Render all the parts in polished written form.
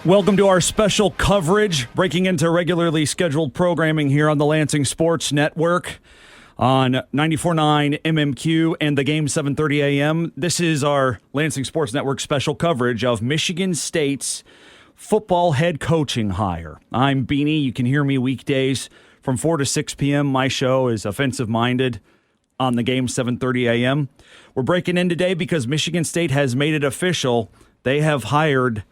Welcome to our special coverage, breaking into regularly scheduled programming here on the Lansing Sports Network on 94.9 MMQ and the game 7:30 a.m. This is our Lansing Sports Network special coverage of Michigan State's football head coaching hire. I'm Beanie. You can hear me weekdays from 4 to 6 p.m. My show is Offensive Minded on the game 7:30 a.m. We're breaking in today because Michigan State has made it official. They have hired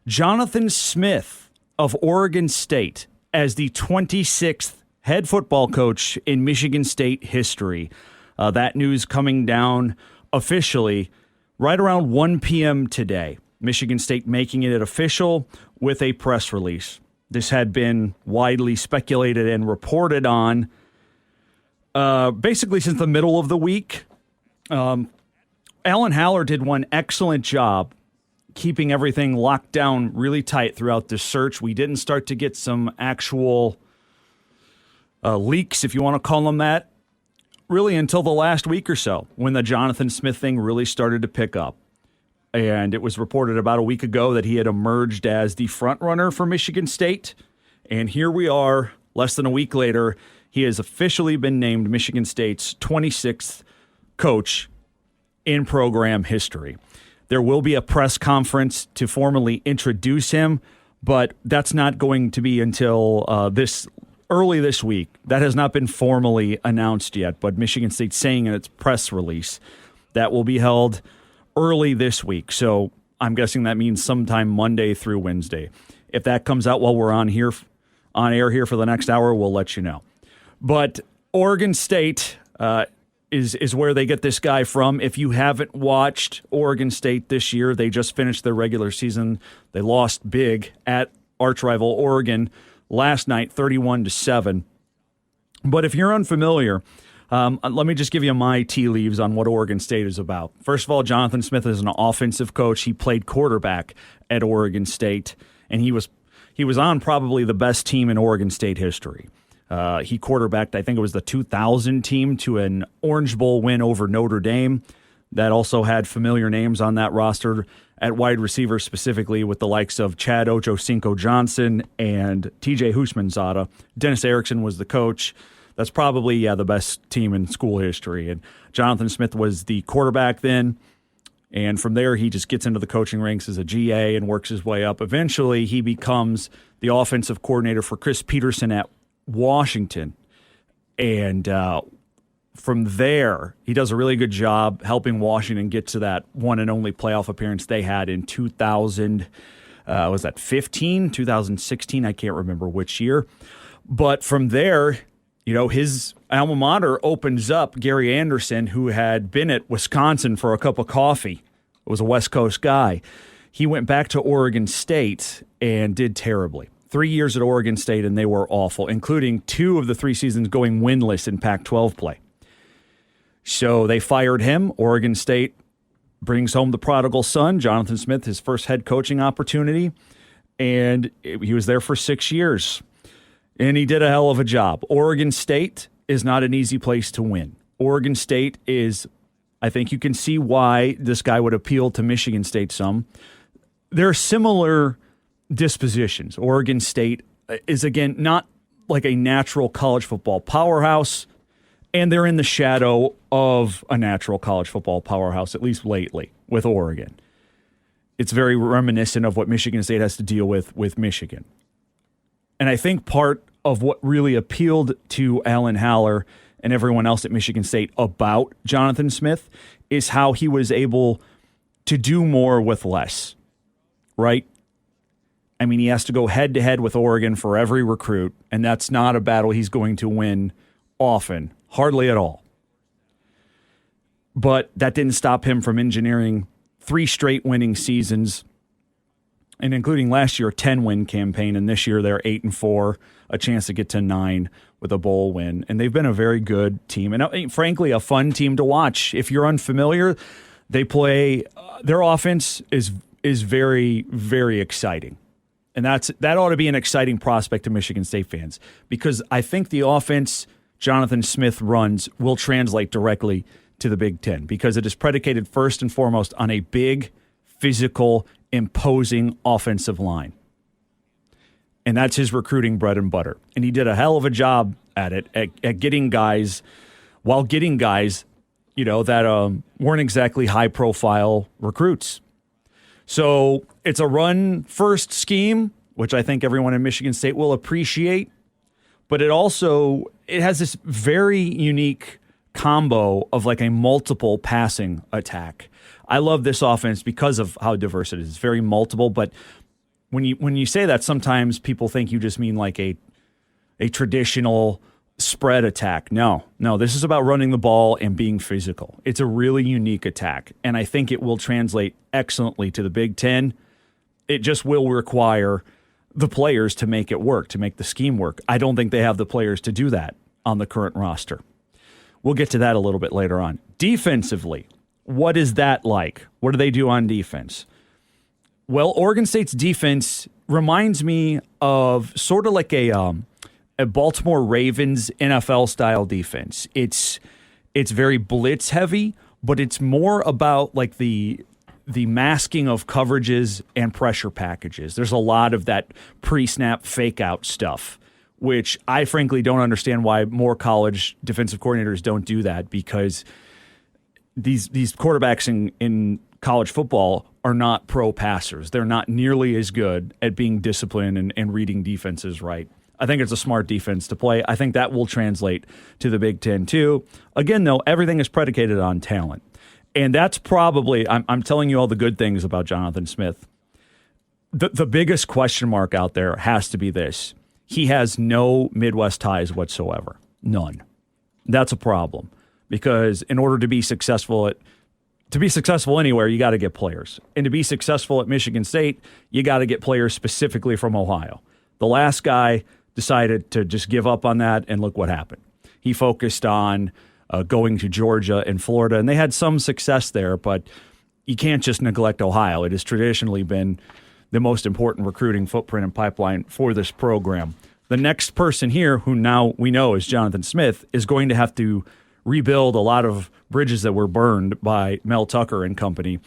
Jonathan Smith of Oregon State as the 26th head football coach in Michigan State history. That news coming down officially right around 1 p.m. today. Michigan State making it official with a press release. This had been widely speculated and reported on basically since the middle of the week. Alan Haller did one excellent job keeping everything locked down really tight throughout this search. We didn't start to get some actual leaks, if you want to call them that, really until the last week or so when the Jonathan Smith thing really started to pick up. And it was reported about a week ago that he had emerged as the front runner for Michigan State. And here we are, less than a week later. He has officially been named Michigan State's 26th coach in program history. There will be a press conference to formally introduce him, but that's not going to be until early this week. That has not been formally announced yet, but Michigan State's saying in its press release that will be held early this week. So I'm guessing that means sometime Monday through Wednesday. If that comes out while we're on air here for the next hour, we'll let you know. But Oregon State is where they get this guy from. If you haven't watched Oregon State this year, they just finished their regular season. They lost big at arch rival Oregon last night, 31-7. But if you're unfamiliar, let me just give you my tea leaves on what Oregon State is about. First of all, Jonathan Smith is an offensive coach. He played quarterback at Oregon State, and he was on probably the best team in Oregon State history. He quarterbacked, I think it was the 2000 team, to an Orange Bowl win over Notre Dame. That also had familiar names on that roster at wide receiver, specifically with the likes of Chad Ochocinco-Johnson and TJ Houshmandzadeh. Dennis Erickson was the coach. That's probably, the best team in school history. And Jonathan Smith was the quarterback then. And from there, he just gets into the coaching ranks as a GA and works his way up. Eventually, he becomes the offensive coordinator for Chris Peterson at Washington. And from there, he does a really good job helping Washington get to that one and only playoff appearance they had in 2015, 2016? I can't remember which year. But from there, his alma mater opens up. Gary Anderson, who had been at Wisconsin for a cup of coffee, was a West Coast guy. He went back to Oregon State and did terribly. 3 years at Oregon State, and they were awful, including 2 of the 3 seasons going winless in Pac-12 play. So they fired him. Oregon State brings home the prodigal son, Jonathan Smith, his first head coaching opportunity, and he was there for 6 years. And he did a hell of a job. Oregon State is not an easy place to win. Oregon State is, I think you can see why this guy would appeal to Michigan State some. They're similar dispositions. Oregon State is, again, not like a natural college football powerhouse, and they're in the shadow of a natural college football powerhouse, at least lately, with Oregon. It's very reminiscent of what Michigan State has to deal with Michigan. And I think part of what really appealed to Alan Haller and everyone else at Michigan State about Jonathan Smith is how he was able to do more with less, right? I mean, he has to go head-to-head with Oregon for every recruit, and that's not a battle he's going to win often, hardly at all. But that didn't stop him from engineering 3 straight winning seasons, and including last year a 10-win campaign, and this year they're 8-4, a chance to get to 9 with a bowl win. And they've been a very good team, and frankly, a fun team to watch. If you're unfamiliar, they play their offense is very, very exciting. And that ought to be an exciting prospect to Michigan State fans, because I think the offense Jonathan Smith runs will translate directly to the Big Ten, because it is predicated first and foremost on a big, physical, imposing offensive line. and that's his recruiting bread and butter. And he did a hell of a job at it, at getting guys, that weren't exactly high-profile recruits. So it's a run-first scheme, which I think everyone in Michigan State will appreciate. But it has this very unique combo of like a multiple passing attack. I love this offense because of how diverse it is. It's very multiple, but when you say that, sometimes people think you just mean like a traditional spread attack. No, this is about running the ball and being physical. It's a really unique attack, and I think it will translate excellently to the Big Ten. It just will require the players to make it work, to make the scheme work. I don't think they have the players to do that on the current roster. We'll get to that a little bit later on. Defensively, what is that like? What do they do on defense? Well, Oregon State's defense reminds me of sort of like a Baltimore Ravens NFL-style defense. It's very blitz heavy, but it's more about like the masking of coverages and pressure packages. There's a lot of that pre-snap fake-out stuff, which I frankly don't understand why more college defensive coordinators don't do that, because these quarterbacks in college football are not pro passers. They're not nearly as good at being disciplined and reading defenses right. I think it's a smart defense to play. I think that will translate to the Big Ten too. Again, though, everything is predicated on talent. And that's probably, I'm telling you all the good things about Jonathan Smith. The biggest question mark out there has to be this. He has no Midwest ties whatsoever. None. That's a problem, because in order to be successful anywhere, you got to get players. And to be successful at Michigan State, you got to get players specifically from Ohio. The last guy decided to just give up on that, and look what happened. He focused on going to Georgia and Florida, and they had some success there, but you can't just neglect Ohio. It has traditionally been the most important recruiting footprint and pipeline for this program. The next person here, who now we know is Jonathan Smith, is going to have to rebuild a lot of bridges that were burned by Mel Tucker and company.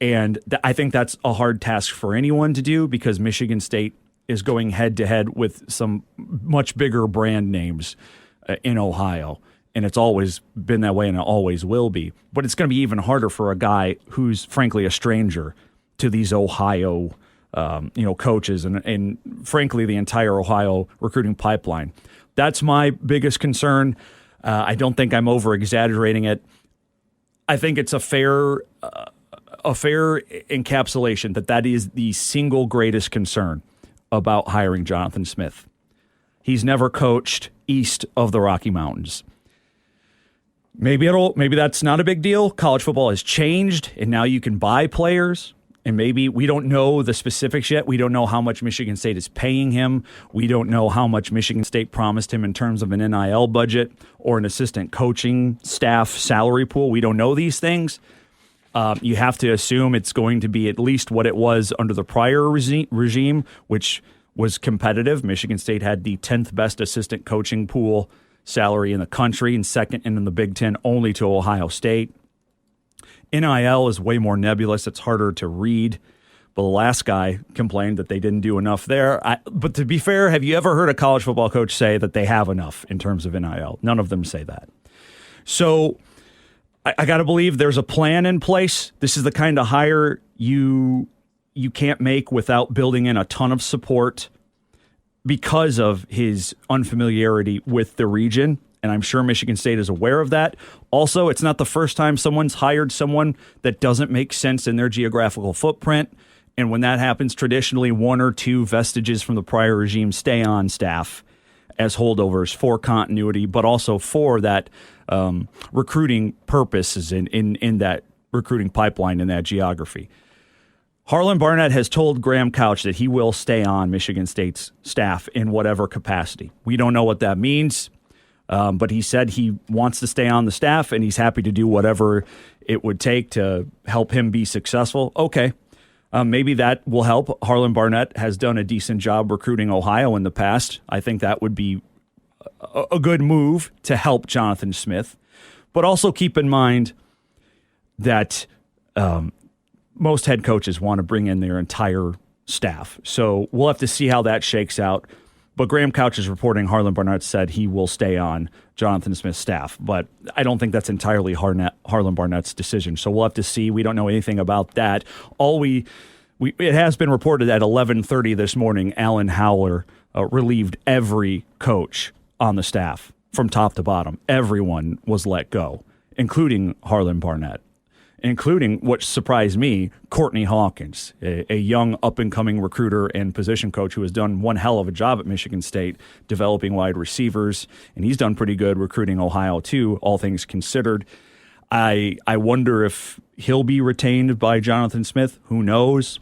And I think that's a hard task for anyone to do, because Michigan State is going head-to-head with some much bigger brand names in Ohio. And it's always been that way, and it always will be. But it's going to be even harder for a guy who's, frankly, a stranger to these Ohio coaches and frankly, the entire Ohio recruiting pipeline. That's my biggest concern. I don't think I'm over-exaggerating it. I think it's a fair encapsulation that is the single greatest concern about hiring Jonathan Smith. He's never coached east of the Rocky Mountains. Maybe that's not a big deal. College football has changed, and now you can buy players. And maybe we don't know the specifics yet. We don't know how much Michigan State is paying him. We don't know how much Michigan State promised him in terms of an NIL budget or an assistant coaching staff salary pool. We don't know these things. You have to assume it's going to be at least what it was under the prior regime, which was competitive. Michigan State had the 10th best assistant coaching pool salary in the country, and second in the Big Ten only to Ohio State. NIL is way more nebulous. It's harder to read. But the last guy complained that they didn't do enough there. But to be fair, have you ever heard a college football coach say that they have enough in terms of NIL? None of them say that. So I got to believe there's a plan in place. This is the kind of hire you can't make without building in a ton of support because of his unfamiliarity with the region. And I'm sure Michigan State is aware of that. Also, it's not the first time someone's hired someone that doesn't make sense in their geographical footprint. And when that happens, traditionally one or two vestiges from the prior regime stay on staff as holdovers for continuity, but also for that recruiting purposes in that recruiting pipeline in that geography. Harlan Barnett has told Graham Couch that he will stay on Michigan State's staff in whatever capacity. We don't know what that means. But he said he wants to stay on the staff, and he's happy to do whatever it would take to help him be successful. Okay, maybe that will help. Harlan Barnett has done a decent job recruiting Ohio in the past. I think that would be a good move to help Jonathan Smith. But also keep in mind that most head coaches want to bring in their entire staff. So we'll have to see how that shakes out. But Graham Couch is reporting Harlan Barnett said he will stay on Jonathan Smith's staff. But I don't think that's entirely Harlan Barnett's decision. So we'll have to see. We don't know anything about that. It has been reported at 11:30 this morning, Alan Howler relieved every coach on the staff from top to bottom. Everyone was let go, including Harlan Barnett, including, what surprised me, Courtney Hawkins, a young up-and-coming recruiter and position coach who has done one hell of a job at Michigan State developing wide receivers, and he's done pretty good recruiting Ohio too, all things considered. I wonder if he'll be retained by Jonathan Smith. Who knows?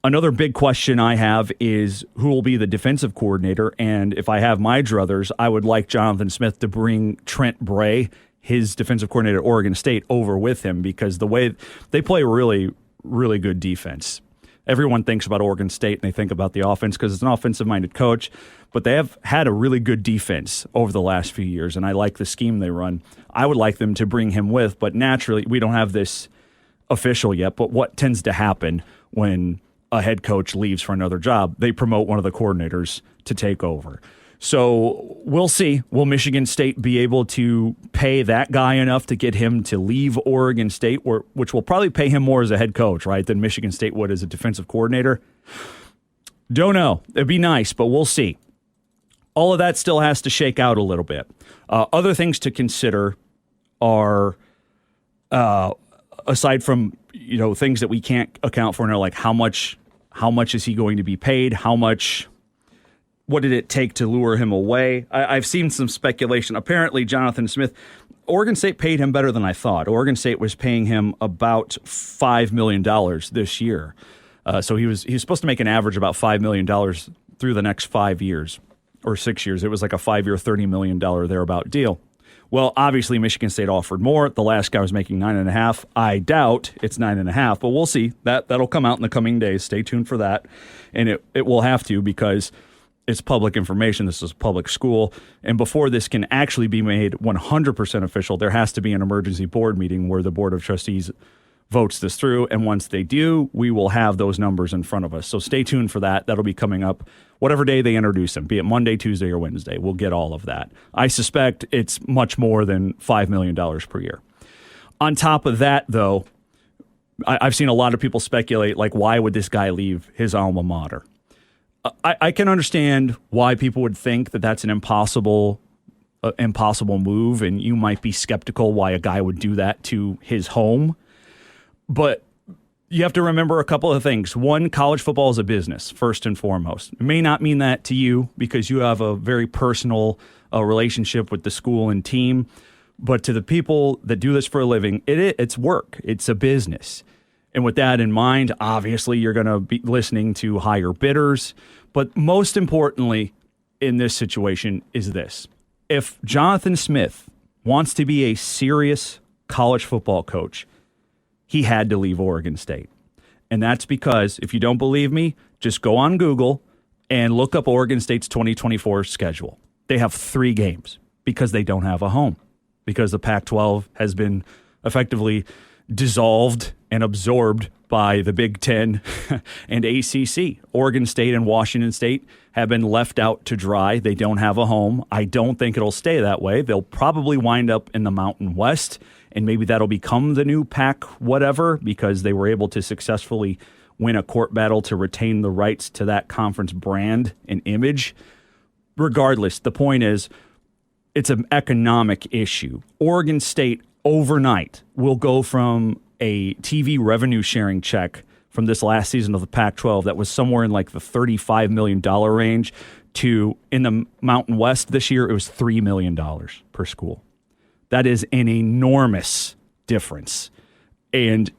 Another big question I have is who will be the defensive coordinator, and if I have my druthers, I would like Jonathan Smith to bring Trent Bray, his defensive coordinator at Oregon State, over with him, because the way they play really, really good defense. Everyone thinks about Oregon State and they think about the offense because it's an offensive-minded coach, but they have had a really good defense over the last few years, and I like the scheme they run. I would like them to bring him with, but naturally, we don't have this official yet, but what tends to happen when a head coach leaves for another job, they promote one of the coordinators to take over. So we'll see. Will Michigan State be able to pay that guy enough to get him to leave Oregon State, which will probably pay him more as a head coach, right, than Michigan State would as a defensive coordinator? Don't know. It'd be nice, but we'll see. All of that still has to shake out a little bit. Other things to consider are, aside from things that we can't account for, like how much is he going to be paid? What did it take to lure him away? I've seen some speculation. Apparently, Jonathan Smith, Oregon State paid him better than I thought. Oregon State was paying him about $5 million this year. So he was supposed to make an average about $5 million through the next 5 years or 6 years. It was like a 5-year, $30 million thereabout deal. Well, obviously, Michigan State offered more. The last guy was making $9.5. I doubt it's $9.5, but we'll see. That'll come out in the coming days. Stay tuned for that. And it will have to, because it's public information. This is a public school. And before this can actually be made 100% official, there has to be an emergency board meeting where the Board of Trustees votes this through. And once they do, we will have those numbers in front of us. So stay tuned for that. That'll be coming up whatever day they introduce them, be it Monday, Tuesday, or Wednesday. We'll get all of that. I suspect it's much more than $5 million per year. On top of that, though, I've seen a lot of people speculate, like, why would this guy leave his alma mater? I can understand why people would think that that's an impossible move, and you might be skeptical why a guy would do that to his home. But you have to remember a couple of things. One, college football is a business, first and foremost. It may not mean that to you because you have a very personal relationship with the school and team. But to the people that do this for a living, it's work. It's a business. And with that in mind, obviously, you're going to be listening to higher bidders. But most importantly in this situation is this. If Jonathan Smith wants to be a serious college football coach, he had to leave Oregon State. And that's because, if you don't believe me, just go on Google and look up Oregon State's 2024 schedule. They have 3 games because they don't have a home, because the Pac-12 has been effectively dissolved and absorbed by the Big Ten and ACC. Oregon State and Washington State have been left out to dry. They don't have a home. I don't think it'll stay that way. They'll probably wind up in the Mountain West, and maybe that'll become the new Pac whatever, because they were able to successfully win a court battle to retain the rights to that conference brand and image. Regardless, the point is, it's an economic issue. Oregon State overnight will go from a TV revenue sharing check from this last season of the Pac-12 that was somewhere in like the $35 million range to, in the Mountain West this year, it was $3 million per school. That is an enormous difference. And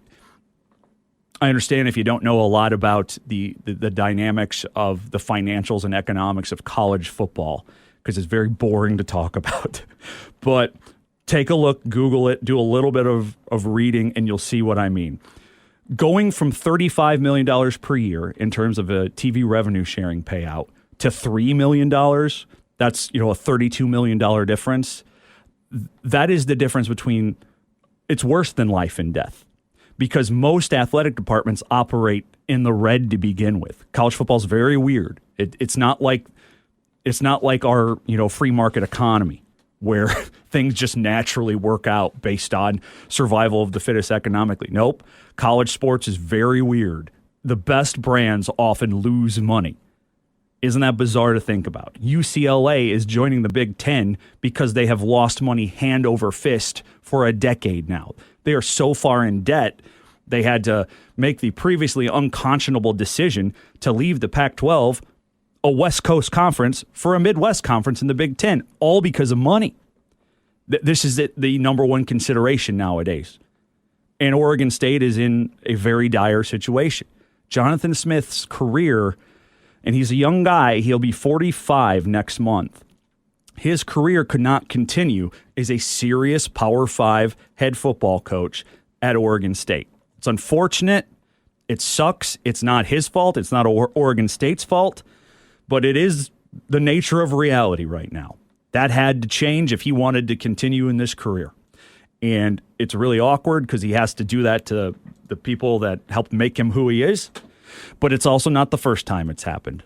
I understand if you don't know a lot about the dynamics of the financials and economics of college football, because it's very boring to talk about. But take a look, Google it, do a little bit of reading, and you'll see what I mean. Going from $35 million per year in terms of a TV revenue sharing payout to $3 million, that's a $32 million difference. That is the difference between, it's worse than life and death. because most athletic departments operate in the red to begin with. College football is very weird. It's not like our free market economy where things just naturally work out based on survival of the fittest economically. Nope. College sports is very weird. The best brands often lose money. Isn't that bizarre to think about? UCLA is joining the Big Ten because they have lost money hand over fist for a decade now. They are so far in debt, they had to make the previously unconscionable decision to leave the Pac-12, a West Coast conference, for a Midwest conference in the Big Ten, all because of money. This is the number one consideration nowadays. And Oregon State is in a very dire situation. Jonathan Smith's career, and he's a young guy, he'll be 45 next month. His career could not continue as a serious Power 5 head football coach at Oregon State. It's unfortunate. It sucks. It's not his fault. It's not Oregon State's fault. But it is the nature of reality right now. That had to change if he wanted to continue in this career. And it's really awkward because he has to do that to the people that helped make him who he is. But it's also not the first time it's happened.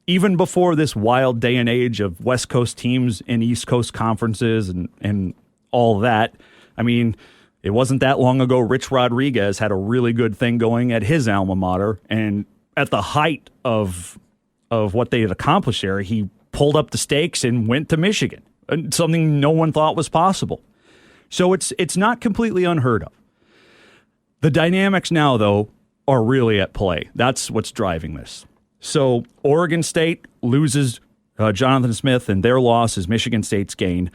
Even before this wild day and age of West Coast teams and East Coast conferences and all that, I mean, it wasn't that long ago Rich Rodriguez had a really good thing going at his alma mater. And at the height of what they had accomplished there, he pulled up the stakes and went to Michigan, something no one thought was possible. So it's not completely unheard of. The dynamics now, though, are really at play. That's what's driving this. So Oregon State loses Jonathan Smith, and their loss is Michigan State's gain.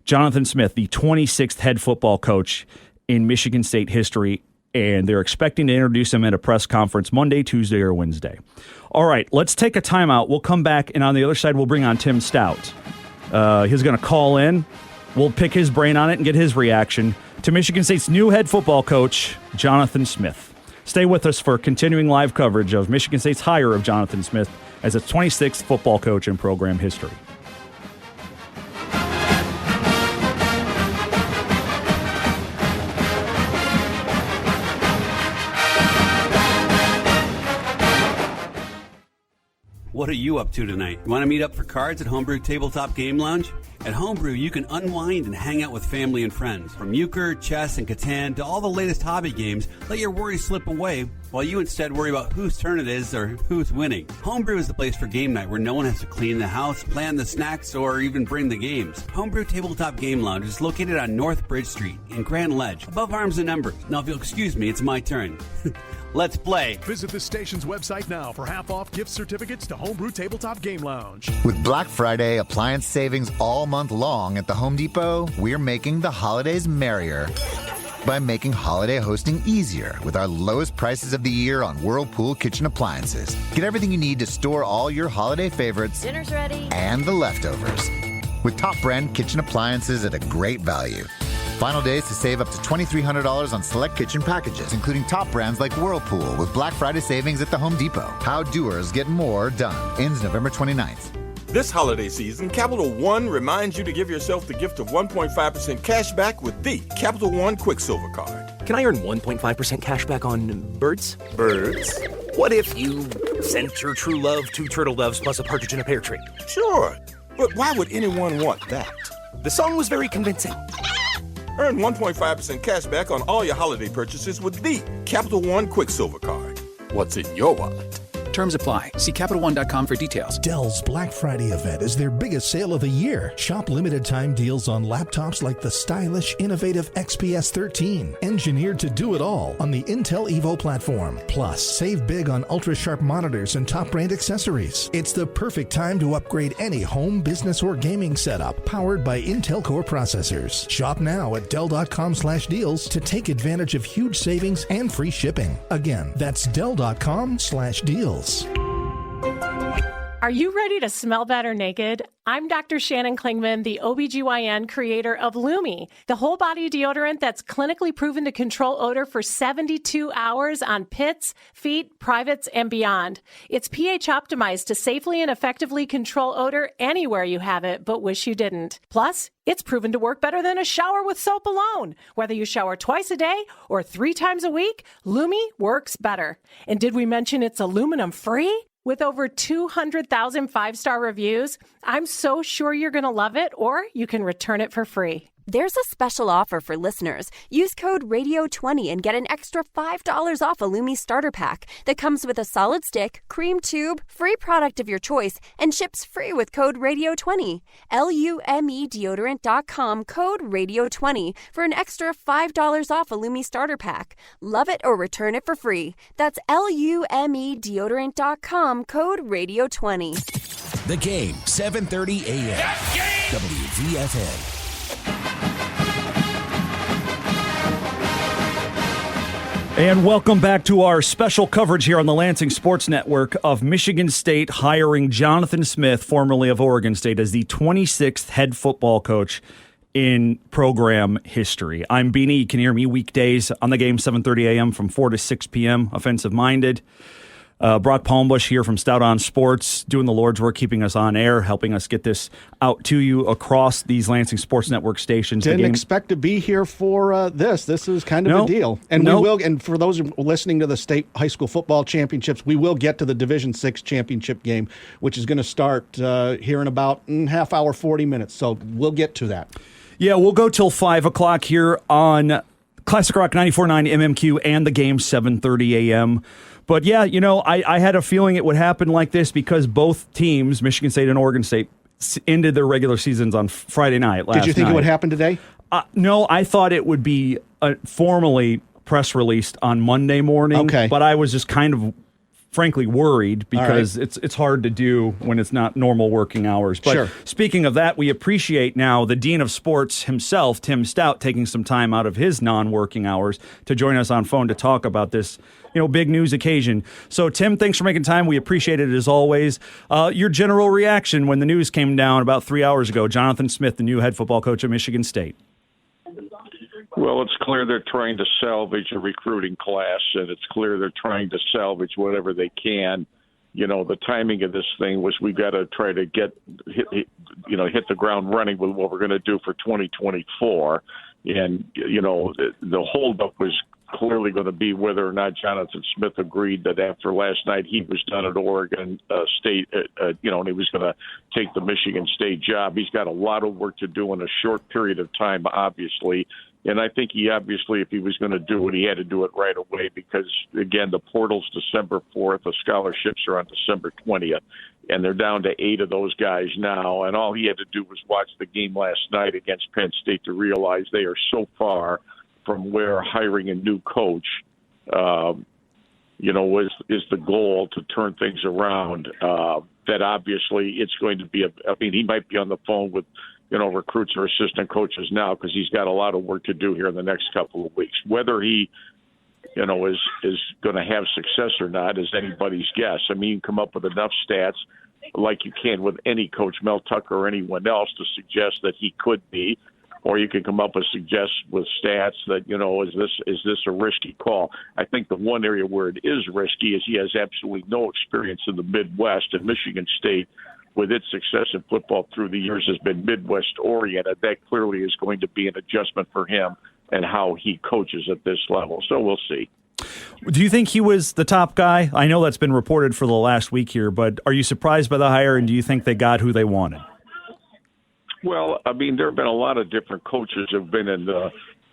Jonathan Smith, the 26th head football coach in Michigan State history, and they're expecting to introduce him at a press conference Monday, Tuesday, or Wednesday. All right, let's take a timeout. We'll come back, and on the other side, we'll bring on Tim Stout. He's going to call in. We'll pick his brain on it and get his reaction to Michigan State's new head football coach, Jonathan Smith. Stay with us for continuing live coverage of Michigan State's hire of Jonathan Smith as its 26th football coach in program history. What are you up to tonight? You want to meet up for cards at Homebrew Tabletop Game Lounge? At Homebrew, you can unwind and hang out with family and friends. From euchre, chess, and Catan to all the latest hobby games, let your worries slip away while you instead worry about whose turn it is or who's winning. Homebrew is the place for game night where no one has to clean the house, plan the snacks, or even bring the games. Homebrew Tabletop Game Lounge is located on North Bridge Street in Grand Ledge, above Arms and Numbers. Now, if you'll excuse me, it's my turn. Let's play. Visit the station's website now for half-off gift certificates to Homebrew Tabletop Game Lounge. With Black Friday appliance savings all month long at the Home Depot, we're making the holidays merrier by making holiday hosting easier with our lowest prices of the year on Whirlpool kitchen appliances. Get everything you need to store all your holiday favorites. Dinner's ready. And the leftovers. With top brand kitchen appliances at a great value. Final days to save up to $2,300 on select kitchen packages, including top brands like Whirlpool with Black Friday savings at the Home Depot. How doers get more done. Ends November 29th. This holiday season, Capital One reminds you to give yourself the gift of 1.5% cash back with the Capital One Quicksilver Card. Can I earn 1.5% cash back on birds? Birds? What if you sent your true love 2 turtle doves plus a partridge in a pear tree? Sure, but why would anyone want that? The song was very convincing. Earn 1.5% cash back on all your holiday purchases with the Capital One Quicksilver Card. What's in your wallet? Terms apply. See CapitalOne.com for details. Dell's Black Friday event is their biggest sale of the year. Shop limited time deals on laptops like the stylish, innovative XPS 13, engineered to do it all on the Intel Evo platform. Plus, save big on ultra-sharp monitors and top brand accessories. It's the perfect time to upgrade any home, business, or gaming setup powered by Intel Core processors. Shop now at Dell.com/deals to take advantage of huge savings and free shipping. Again, that's Dell.com/deals. Are you ready to smell better naked? I'm Dr. Shannon Klingman, the OBGYN creator of Lumi, the whole body deodorant that's clinically proven to control odor for 72 hours on pits, feet, privates, and beyond. It's pH optimized to safely and effectively control odor anywhere you have it, but wish you didn't. Plus, it's proven to work better than a shower with soap alone. Whether you shower twice a day or 3 times a week, Lumi works better. And did we mention it's aluminum free? With over 200,000 5-star reviews, I'm so sure you're going to love it, or you can return it for free. There's a special offer for listeners. Use code RADIO20 and get an extra $5 off a Lumi starter pack that comes with a solid stick, cream tube, free product of your choice, and ships free with code RADIO20. LUME deodorant.com, code RADIO20 for an extra $5 off a Lumi starter pack. Love it or return it for free. That's LUME deodorant.com, code RADIO20. The Game, 7:30 a.m. WVFN. And welcome back to our special coverage here on the Lansing Sports Network of Michigan State hiring Jonathan Smith, formerly of Oregon State, as the 26th head football coach in program history. I'm Beanie. You can hear me weekdays on the Game, 7:30 a.m. from 4 to 6 p.m. Offensive-minded. Brock Palmbush here from Stout On Sports, doing the Lord's work, keeping us on air, helping us get this out to you across these Lansing Sports Network stations. Didn't expect to be here for this. This is kind of a deal. And we will. And for those listening to the state high school football championships, we will get to the Division VI championship game, which is going to start here in about half hour, 40 minutes. So we'll get to that. Yeah, we'll go till 5 o'clock here on Classic Rock 94.9 MMQ and the Game, 7:30 a.m. But yeah, I had a feeling it would happen like this because both teams, Michigan State and Oregon State, ended their regular seasons on Friday night last night. Did you think it would happen today? No, I thought it would be formally press released on Monday morning. Okay. But I was just kind of, frankly, worried because it's hard to do when it's not normal working hours. But Speaking of that, we appreciate now the Dean of Sports himself, Tim Stout, taking some time out of his non-working hours to join us on phone to talk about this big news occasion. So, Tim, thanks for making time. We appreciate it as always. Your general reaction when the news came down about 3 hours ago, Jonathan Smith, the new head football coach at Michigan State. Well, it's clear they're trying to salvage a recruiting class, and it's clear they're trying to salvage whatever they can. The timing of this thing was we got to try to hit the ground running with what we're going to do for 2024. And, the holdup was clearly going to be whether or not Jonathan Smith agreed that after last night he was done at Oregon State, and he was going to take the Michigan State job. He's got a lot of work to do in a short period of time, obviously. And I think he obviously, if he was going to do it, he had to do it right away because, again, the portal's December 4th. The scholarships are on December 20th. And they're down to 8 of those guys now. And all he had to do was watch the game last night against Penn State to realize they are so far from where hiring a new coach, is the goal to turn things around. That obviously it's going to be he might be on the phone with, recruits or assistant coaches now because he's got a lot of work to do here in the next couple of weeks. Whether he, is going to have success or not is anybody's guess. You can come up with enough stats like you can with any coach, Mel Tucker or anyone else, to suggest that he could be. Or you can come up with stats that, is this a risky call? I think the one area where it is risky is he has absolutely no experience in the Midwest, and Michigan State, with its success in football through the years, has been Midwest-oriented. That clearly is going to be an adjustment for him and how he coaches at this level. So we'll see. Do you think he was the top guy? I know that's been reported for the last week here, but are you surprised by the hire, and do you think they got who they wanted? Well, there have been a lot of different coaches who have been in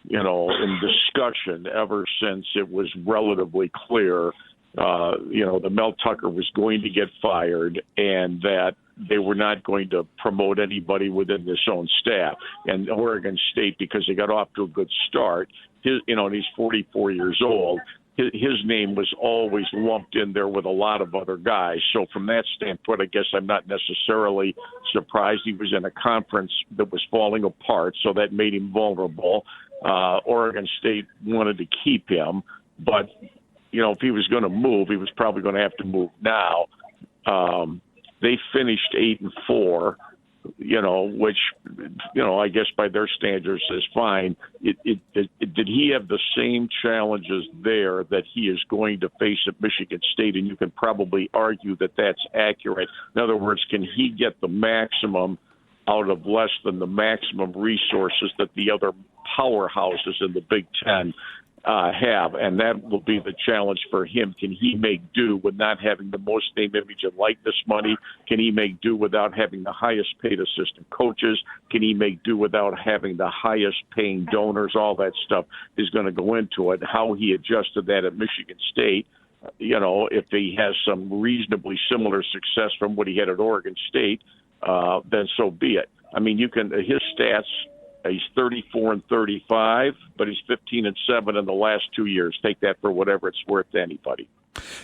in discussion ever since it was relatively clear, that Mel Tucker was going to get fired and that they were not going to promote anybody within this own staff. And Oregon State, because they got off to a good start, and he's 44 years old, his name was always lumped in there with a lot of other guys. So from that standpoint, I guess I'm not necessarily surprised. He was in a conference that was falling apart, so that made him vulnerable. Oregon State wanted to keep him, but, if he was going to move, he was probably going to have to move now. They finished 8-4. Which, I guess by their standards is fine. Did he have the same challenges there that he is going to face at Michigan State? And you can probably argue that that's accurate. In other words, can he get the maximum out of less than the maximum resources that the other powerhouses in the Big Ten have? And that will be the challenge for him. Can he make do with not having the most name, image, and likeness money? Can he make do without having the highest paid assistant coaches? Can he make do without having the highest paying donors? All that stuff is going to go into it. How he adjusted that at Michigan State, if he has some reasonably similar success from what he had at Oregon State, then so be it. I mean, his stats. He's 34-35, but he's 15-7 in the last 2 years. Take that for whatever it's worth to anybody.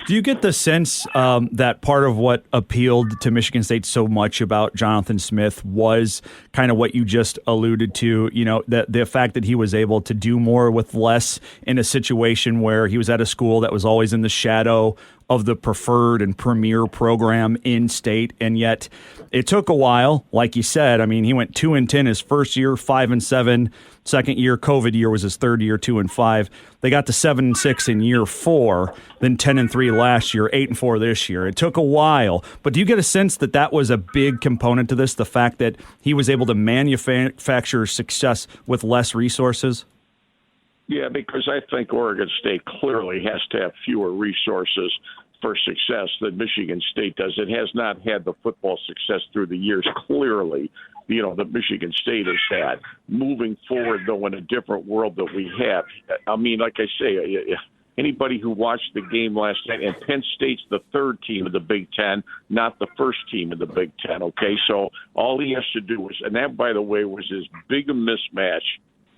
Do you get the sense that part of what appealed to Michigan State so much about Jonathan Smith was kind of what you just alluded to, the fact that he was able to do more with less in a situation where he was at a school that was always in the shadow of the preferred and premier program in state, and yet it took a while. Like you said, I mean, he went 2-10 his first year, 5-7. Second year, COVID year, was his third year, 2-5. They got to 7-6 in year 4, then 10-3 last year, 8-4 this year. It took a while, but do you get a sense that that was a big component to this? The fact that he was able to manufacture success with less resources. Yeah, because I think Oregon State clearly has to have fewer resources for success than Michigan State does. It has not had the football success through the years, clearly, that Michigan State has had. Moving forward, though, in a different world that we have. I mean, like I say, anybody who watched the game last night, and Penn State's the third team of the Big Ten, not the first team of the Big Ten, okay? So all he has to do was, and that, by the way, was as big a mismatch,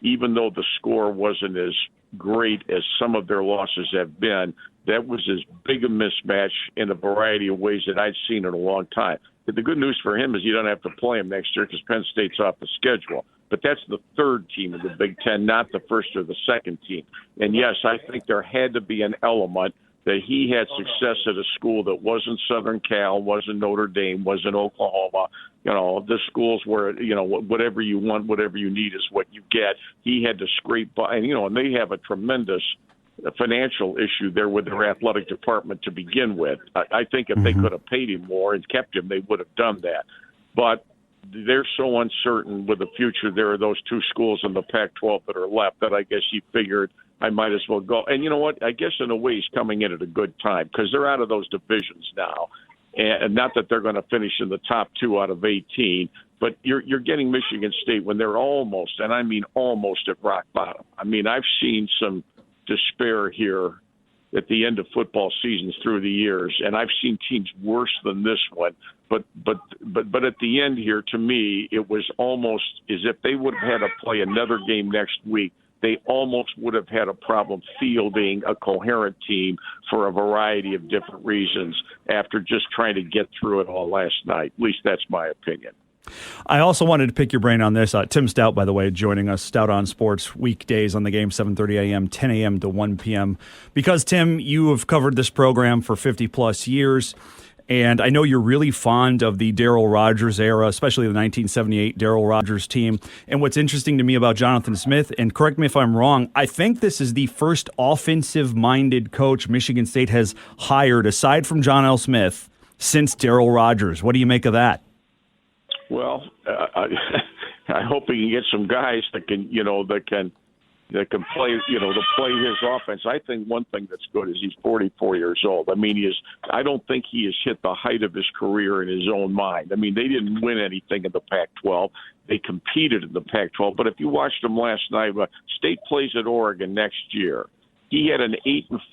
even though the score wasn't as great as some of their losses have been, that was as big a mismatch in a variety of ways that I'd seen in a long time. But the good news for him is you don't have to play him next year because Penn State's off the schedule. But that's the third team of the Big Ten, not the first or the second team. And, yes, I think there had to be an element that he had success at a school that wasn't Southern Cal, wasn't Notre Dame, wasn't Oklahoma. The schools where, whatever you want, whatever you need is what you get. He had to scrape by, and they have a tremendous financial issue there with their athletic department to begin with. I think if they could have paid him more and kept him, they would have done that. But they're so uncertain with the future. There are those two schools in the Pac-12 that are left that I guess he figured I might as well go. And you know what? I guess in a way he's coming in at a good time because they're out of those divisions now. And not that they're going to finish in the top 2 out of 18, but you're getting Michigan State when they're almost, and I mean almost, at rock bottom. I mean, I've seen some despair here at the end of football seasons through the years, and I've seen teams worse than this one. But at the end here, to me, it was almost as if they would have had to play another game next week. They almost would have had a problem fielding a coherent team for a variety of different reasons after just trying to get through it all last night. At least that's my opinion. I also wanted to pick your brain on this. Tim Stout, by the way, joining us, Stout on Sports, weekdays on the game, 7:30 a.m., 10 a.m. to 1 p.m. Because, Tim, you have covered this program for 50-plus years, and I know you're really fond of the Darryl Rogers era, especially the 1978 Darryl Rogers team. And what's interesting to me about Jonathan Smith, and correct me if I'm wrong, I think this is the first offensive-minded coach Michigan State has hired, aside from John L. Smith, since Darryl Rogers. What do you make of that? Well, I hope he can get some guys that can play, to play his offense. I think one thing that's good is he's 44 years old. I mean, I don't think he has hit the height of his career in his own mind. I mean, they didn't win anything in the Pac-12. They competed in the Pac-12. But if you watched them last night, State plays at Oregon next year. He had an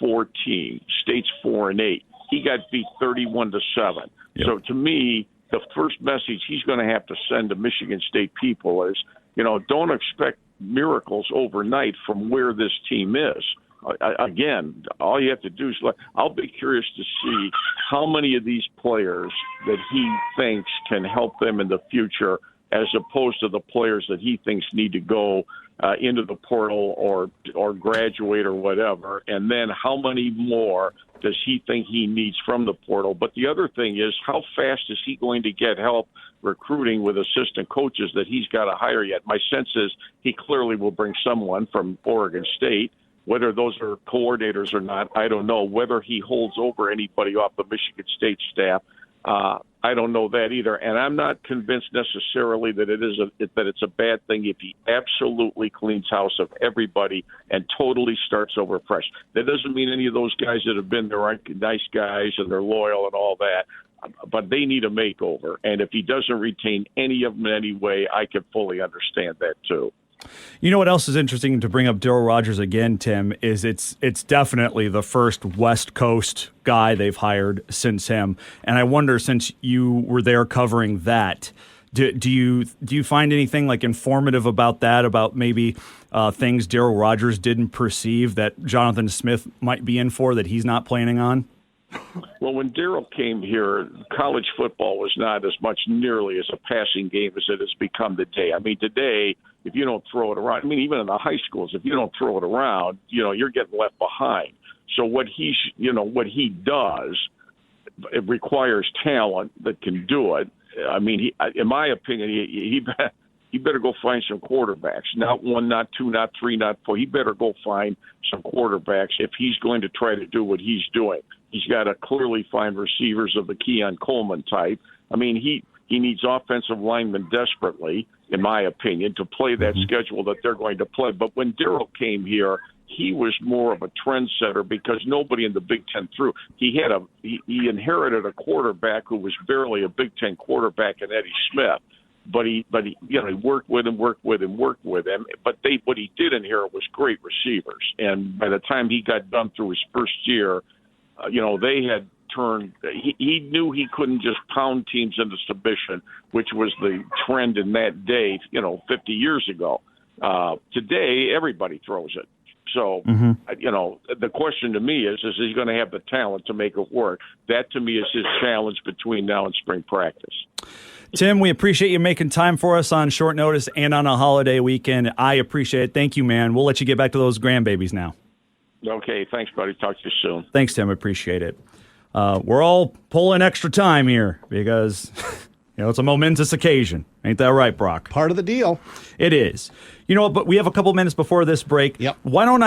8-4 team. State's 4-8. He got beat 31-7. Yep. So to me, the first message he's going to have to send to Michigan State people is, don't expect miracles overnight from where this team is. Again, all you have to do is I'll be curious to see how many of these players that he thinks can help them in the future as opposed to the players that he thinks need to go into the portal or graduate or whatever. And then how many more does he think he needs from the portal? But the other thing is, how fast is he going to get help recruiting with assistant coaches that he's got to hire yet? My sense is he clearly will bring someone from Oregon State. Whether those are coordinators or not, I don't know. Whether he holds over anybody off the Michigan State staff, I don't know that either. And I'm not convinced necessarily that it's a bad thing if he absolutely cleans house of everybody and totally starts over fresh. That doesn't mean any of those guys that have been there aren't nice guys and they're loyal and all that, but they need a makeover. And if he doesn't retain any of them in any way, I can fully understand that too. You know what else is interesting to bring up Darryl Rogers again, Tim, is it's definitely the first West Coast guy they've hired since him. And I wonder, since you were there covering that, do you find anything like informative about that, about maybe things Darryl Rogers didn't perceive that Jonathan Smith might be in for that he's not planning on? Well, when Darryl came here, college football was not as much nearly as a passing game as it has become today. I mean, today, if you don't throw it around, I mean, even in the high schools, if you don't throw it around, you're getting left behind. So what he does, it requires talent that can do it. I mean, in my opinion, he better go find some quarterbacks. Not one, not two, not three, not four. He better go find some quarterbacks if he's going to try to do what he's doing. He's got to clearly find receivers of the Keon Coleman type. I mean, he needs offensive linemen desperately, in my opinion, to play that schedule that they're going to play. But when Darryl came here, he was more of a trendsetter because nobody in the Big Ten threw. He inherited a quarterback who was barely a Big Ten quarterback in Eddie Smith. But he worked with him. But what he did inherit was great receivers. And by the time he got done through his first year, they had turned. He knew he couldn't just pound teams into submission, which was the trend in that day, 50 years ago. Today, everybody throws it. So, the question to me is he going to have the talent to make it work? That, to me, is his challenge between now and spring practice. Tim, we appreciate you making time for us on short notice and on a holiday weekend. I appreciate it. Thank you, man. We'll let you get back to those grandbabies now. Okay, thanks, buddy. Talk to you soon. Thanks, Tim. Appreciate it. We're all pulling extra time here because, it's a momentous occasion. Ain't that right, Brock? Part of the deal. It is. But we have a couple minutes before this break. Yep. Why don't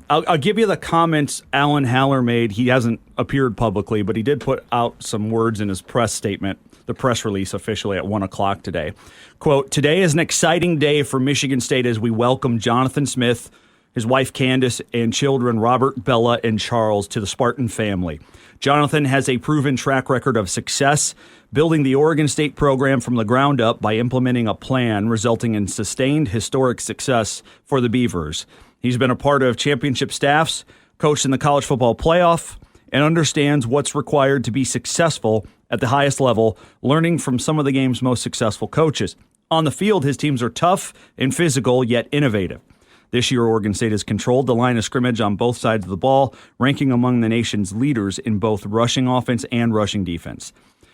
I'll give you the comments Alan Haller made. He hasn't appeared publicly, but he did put out some words in his press statement, the press release officially at 1:00 today. Quote, "Today is an exciting day for Michigan State as we welcome Jonathan Smith, his wife Candace, and children Robert, Bella, and Charles to the Spartan family. Jonathan has a proven track record of success, building the Oregon State program from the ground up by implementing a plan resulting in sustained historic success for the Beavers. He's been a part of championship staffs, coached in the college football playoff, and understands what's required to be successful at the highest level, learning from some of the game's most successful coaches. On the field, his teams are tough and physical, yet innovative. This year, Oregon State has controlled the line of scrimmage on both sides of the ball, ranking among the nation's leaders in both rushing offense and rushing defense.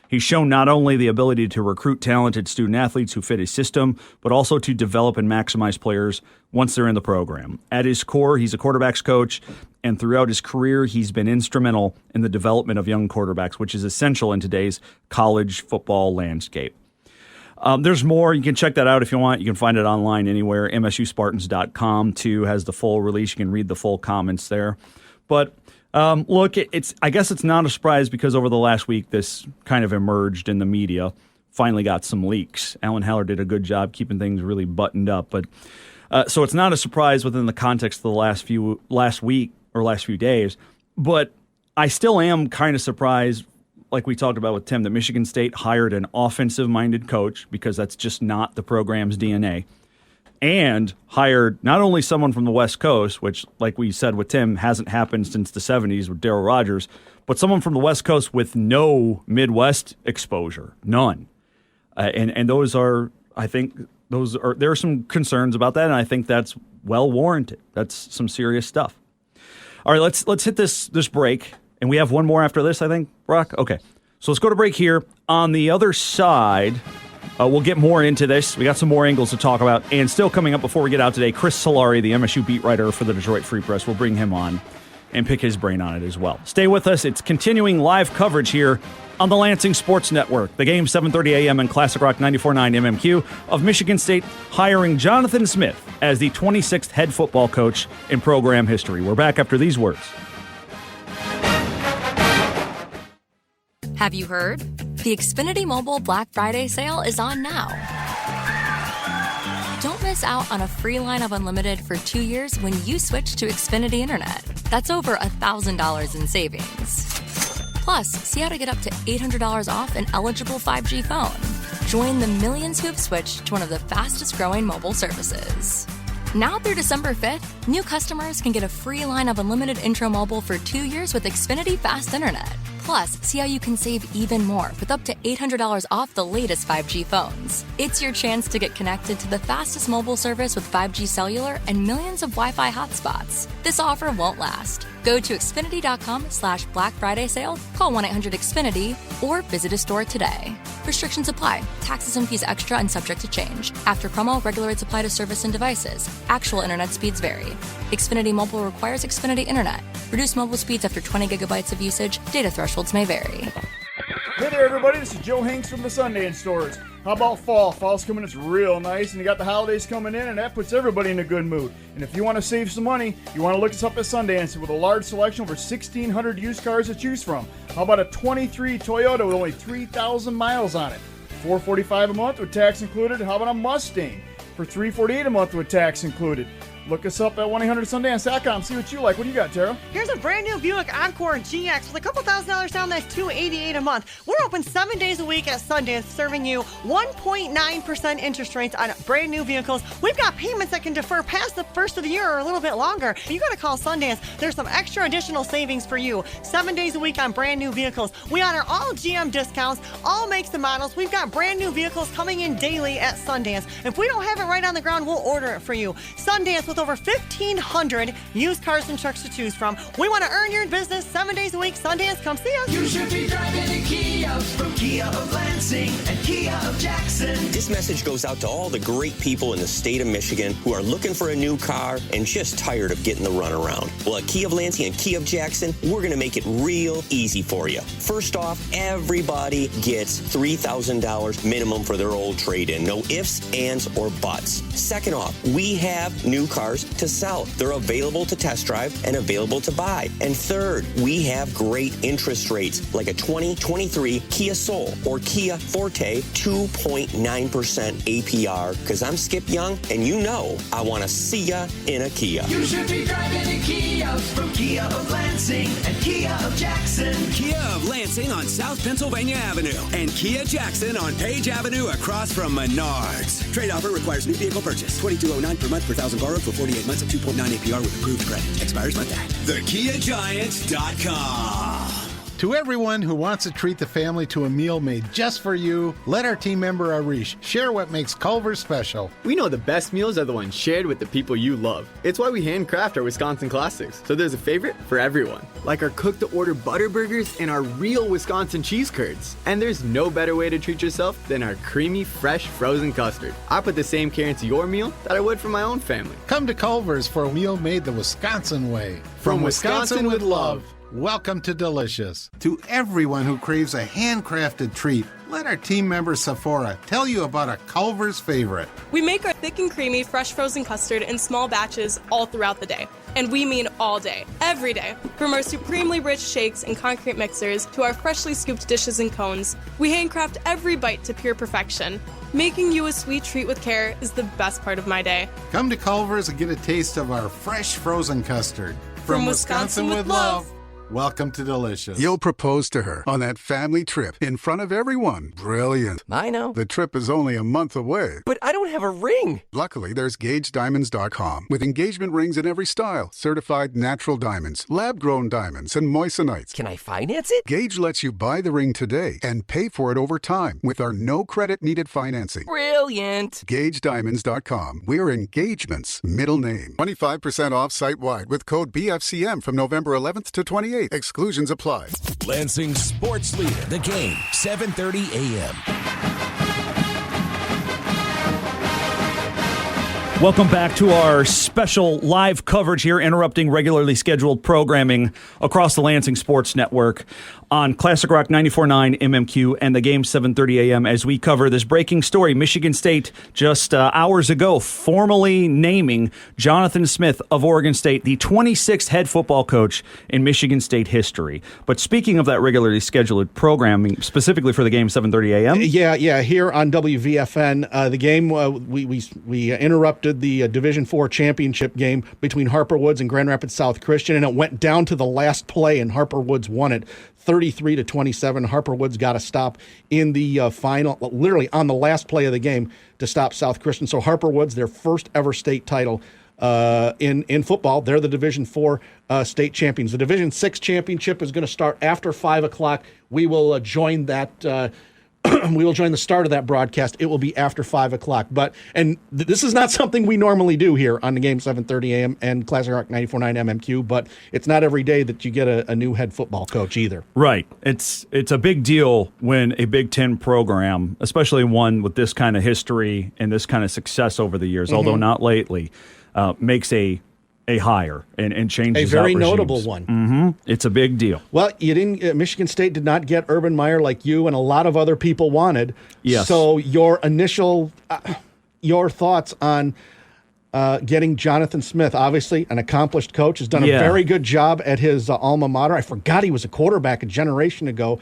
He's shown not only the ability to recruit talented student athletes who fit his system, but also to develop and maximize players once they're in the program. At his core, he's a quarterbacks coach, and throughout his career, he's been instrumental in the development of young quarterbacks, which is essential in today's college football landscape." There's more. You can check that out if you want. You can find it online anywhere. MSUSpartans.com, too, has the full release. You can read the full comments there. But look, I guess it's not a surprise because over the last week, this kind of emerged in the media, finally got some leaks. Alan Haller did a good job keeping things really buttoned up. But so it's not a surprise within the context of the last few days. But I still am kind of surprised, like we talked about with Tim, that Michigan State hired an offensive-minded coach because that's just not the program's DNA, and hired not only someone from the West Coast, which, like we said with Tim, hasn't happened since the 70s with Darryl Rogers, but someone from the West Coast with no Midwest exposure, none. And those are, I think, there are some concerns about that, and I think that's well warranted. That's some serious stuff. All right, let's hit this break. And we have one more after this, I think, Brock? Okay. So let's go to break here. On the other side, we'll get more into this. We got some more angles to talk about. And still coming up before we get out today, Chris Solari, the MSU beat writer for the Detroit Free Press. We'll bring him on. and pick his brain on it as well. Stay with us. It's continuing live coverage here on the Lansing Sports Network. The game, 7:30 a.m. in Classic Rock 94.9 MMQ, of Michigan State hiring Jonathan Smith as the 26th head football coach in program history. We're back after these words. Have you heard? The Xfinity Mobile Black Friday sale is on now. Don't miss out on a free line of unlimited for 2 years when you switch to Xfinity Internet. That's over $1,000 in savings. Plus, see how to get up to $800 off an eligible 5G phone. Join the millions who have switched to one of the fastest growing mobile services. Now through December 5th, new customers can get a free line of unlimited intro mobile for 2 years with Xfinity Fast Internet. Plus, see how you can save even more with up to $800 off the latest 5G phones. It's your chance to get connected to the fastest mobile service with 5G cellular and millions of Wi-Fi hotspots. This offer won't last. Go to Xfinity.com/Black Friday sale, call 1-800-XFINITY, or visit a store today. Restrictions apply. Taxes and fees extra and subject to change. After promo, regular rates apply to service and devices. Actual internet speeds vary. Xfinity Mobile requires Xfinity Internet. Reduced mobile speeds after 20 gigabytes of usage. Data thresholds may vary. Hey there, everybody. This is Joe Hanks from the Sundance Stores. How about fall? Fall's coming. It's real nice, and you got the holidays coming in, and that puts everybody in a good mood. And if you want to save some money, you want to look us up at Sundance with a large selection of over 1,600 used cars to choose from. How about a 23 Toyota with only 3,000 miles on it? $445 a month with tax included. How about a Mustang for $348 a month with tax included? Look us up at 1-800-SUNDANCE.com. See what you like. What do you got, Tara? Here's a brand new Buick Encore GX with a couple $1,000 down. That's $288 a month. We're open 7 days a week at Sundance, serving you 1.9% interest rates on brand new vehicles. We've got payments that can defer past the first of the year or a little bit longer. You got to call Sundance. There's some extra additional savings for you. 7 days a week on brand new vehicles. We honor all GM discounts, all makes and models. We've got brand new vehicles coming in daily at Sundance. If we don't have it right on the ground, we'll order it for you. Sundance, with over 1,500 used cars and trucks to choose from. We want to earn your business 7 days a week. Sundance, come see us. You should be driving a Kia from Kia of Lansing and Kia of Jackson. This message goes out to all the great people in the state of Michigan who are looking for a new car and just tired of getting the runaround. Well, at Kia of Lansing and Kia of Jackson, we're going to make it real easy for you. First off, everybody gets $3,000 minimum for their old trade-in. No ifs, ands, or buts. Second off, we have new cars to sell. They're available to test drive and available to buy. And third, we have great interest rates like a 2023 Kia Soul or Kia Forte 2.9% APR, because I'm Skip Young and you know I want to see ya in a Kia. You should be driving a Kia from Kia of Lansing and Kia of Jackson. Kia of Lansing on South Pennsylvania Avenue and Kia Jackson on Page Avenue across from Menards. Trade offer requires new vehicle purchase. $2,209 per month per $1,000 borrowed for 48 months at 2.9 APR with approved credit. Expires Monday. TheKiaGiant.com. To everyone who wants to treat the family to a meal made just for you, let our team member Arish share what makes Culver's special. We know the best meals are the ones shared with the people you love. It's why we handcraft our Wisconsin classics, so there's a favorite for everyone. Like our cooked-to-order butter burgers and our real Wisconsin cheese curds. And there's no better way to treat yourself than our creamy, fresh, frozen custard. I put the same care into your meal that I would for my own family. Come to Culver's for a meal made the Wisconsin way. From Wisconsin with love. Welcome to Delicious. To everyone who craves a handcrafted treat, let our team member Sephora tell you about a Culver's favorite. We make our thick and creamy fresh frozen custard in small batches all throughout the day. And we mean all day, every day. From our supremely rich shakes and concrete mixers to our freshly scooped dishes and cones, we handcraft every bite to pure perfection. Making you a sweet treat with care is the best part of my day. Come to Culver's and get a taste of our fresh frozen custard. From Wisconsin with love. Welcome to Delicious. You'll propose to her on that family trip in front of everyone. Brilliant. I know. The trip is only a month away. But I don't have a ring. Luckily, there's GageDiamonds.com with engagement rings in every style, certified natural diamonds, lab-grown diamonds, and moissanites. Can I finance it? Gage lets you buy the ring today and pay for it over time with our no credit needed financing. Brilliant. GageDiamonds.com. We're engagement's middle name. 25% off site-wide with code BFCM from November 11th to 28th. Exclusions apply. Lansing Sports Leader, the game, 7:30 a.m. Welcome back to our special live coverage here, interrupting regularly scheduled programming across the Lansing Sports Network on Classic Rock 94.9 MMQ and the game 7:30 a.m. as we cover this breaking story. Michigan State just hours ago formally naming Jonathan Smith of Oregon State the 26th head football coach in Michigan State history. But speaking of that regularly scheduled programming, specifically for the game 7:30 a.m. Yeah, here on WVFN, the game we interrupted the Division IV championship game between Harper Woods and Grand Rapids South Christian, and it went down to the last play, and Harper Woods won it 33-27. Harper Woods got a stop in the final, literally on the last play of the game to stop South Christian. So Harper Woods, their first ever state title in football. They're the Division IV state champions. The Division VI championship is going to start after 5 o'clock. We will join that. We will join the start of that broadcast. It will be after 5 o'clock. This is not something we normally do here on the game 7:30 a.m. and Classic Rock 94.9 MMQ, but it's not every day that you get a new head football coach either. Right. It's a big deal when a Big Ten program, especially one with this kind of history and this kind of success over the years, although not lately, makes a hire and changes a very out notable regimes. one. Mm-hmm. It's a big deal. Well, you didn't. Michigan State did not get Urban Meyer like you and a lot of other people wanted. Yes. So your initial, your thoughts on getting Jonathan Smith, obviously an accomplished coach, has done a very good job at his alma mater. I forgot he was a quarterback a generation ago.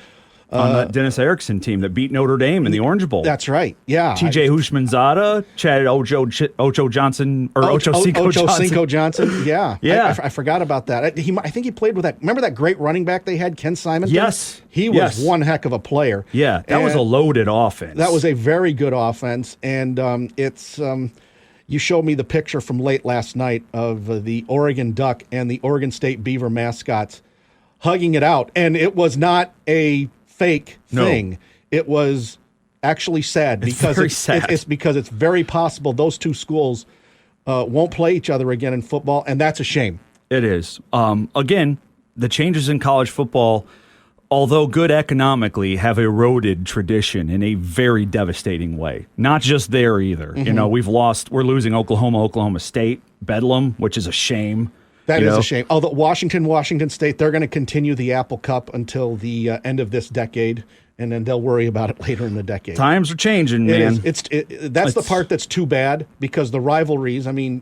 On that Dennis Erickson team that beat Notre Dame in the Orange Bowl. That's right. Yeah. TJ Hushmanzada, Chad Ocho Johnson, or Ocho Cinco Johnson. Yeah. Yeah. I forgot about that. I think he played with that. Remember that great running back they had, Ken Simonton? Yes. He was one heck of a player. Yeah. That was a loaded offense. That was a very good offense. And you showed me the picture from late last night of the Oregon Duck and the Oregon State Beaver mascots hugging it out. And it was not a fake thing. It was actually sad because it's because it's very possible those two schools won't play each other again in football, and that's a shame. It is. Again, the changes in college football, although good economically, have eroded tradition in a very devastating way. Not just there either. Mm-hmm. You know, we're losing Oklahoma State, Bedlam, which is a shame. That is a shame. Although Washington State, they're going to continue the Apple Cup until the end of this decade, and then they'll worry about it later in the decade. Times are changing, man. That's the part that's too bad, because the rivalries. I mean,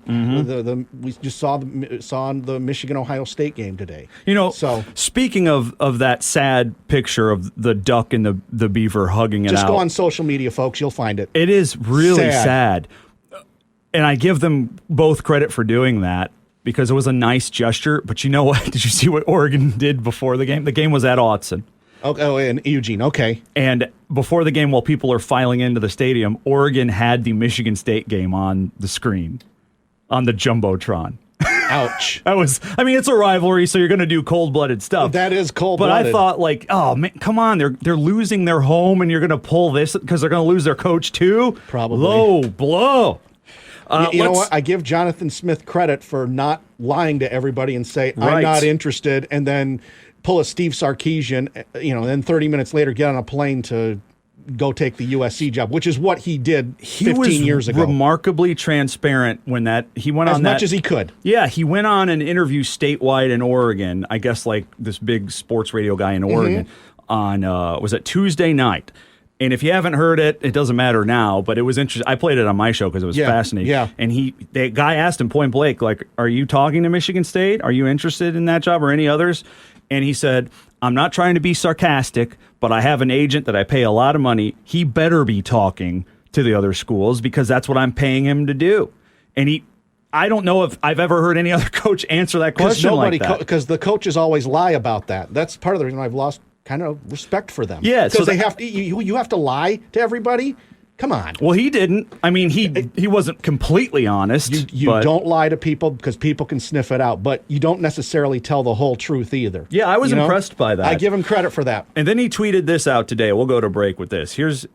we just saw the Michigan-Ohio State game today. You know, speaking of that sad picture of the duck and the beaver hugging it out. Just go on social media, folks. You'll find it. It is really sad. And I give them both credit for doing that, because it was a nice gesture. But you know what? Did you see what Oregon did before the game? The game was at Autzen. Oh, in Eugene, okay. And before the game, while people are filing into the stadium, Oregon had the Michigan State game on the screen, on the Jumbotron. Ouch. It's a rivalry, so you're going to do cold-blooded stuff. That is cold-blooded. But I thought, oh, man, come on. They're losing their home, and you're going to pull this because they're going to lose their coach, too? Probably. Low blow. You know what? I give Jonathan Smith credit for not lying to everybody and say, I'm not interested, and then pull a Steve Sarkisian, and then 30 minutes later get on a plane to go take the USC job, which is what he did 15 years ago. He was remarkably transparent when he went on as much as he could. Yeah, he went on an interview statewide in Oregon, I guess like this big sports radio guy in Oregon, on, was it Tuesday night? And if you haven't heard it, it doesn't matter now, but it was interesting. I played it on my show because it was fascinating. Yeah. And the guy asked him point blank, like, are you talking to Michigan State? Are you interested in that job or any others? And he said, I'm not trying to be sarcastic, but I have an agent that I pay a lot of money. He better be talking to the other schools because that's what I'm paying him to do. And I don't know if I've ever heard any other coach answer that question like that. Because the coaches always lie about that. That's part of the reason I've lost kind of respect for them. Yeah, because they have to. You have to lie to everybody. Come on. Well, he didn't. I mean, he wasn't completely honest. You don't lie to people because people can sniff it out, but you don't necessarily tell the whole truth either. Yeah, I was impressed by that. I give him credit for that. And then he tweeted this out today. We'll go to break with this. Here's,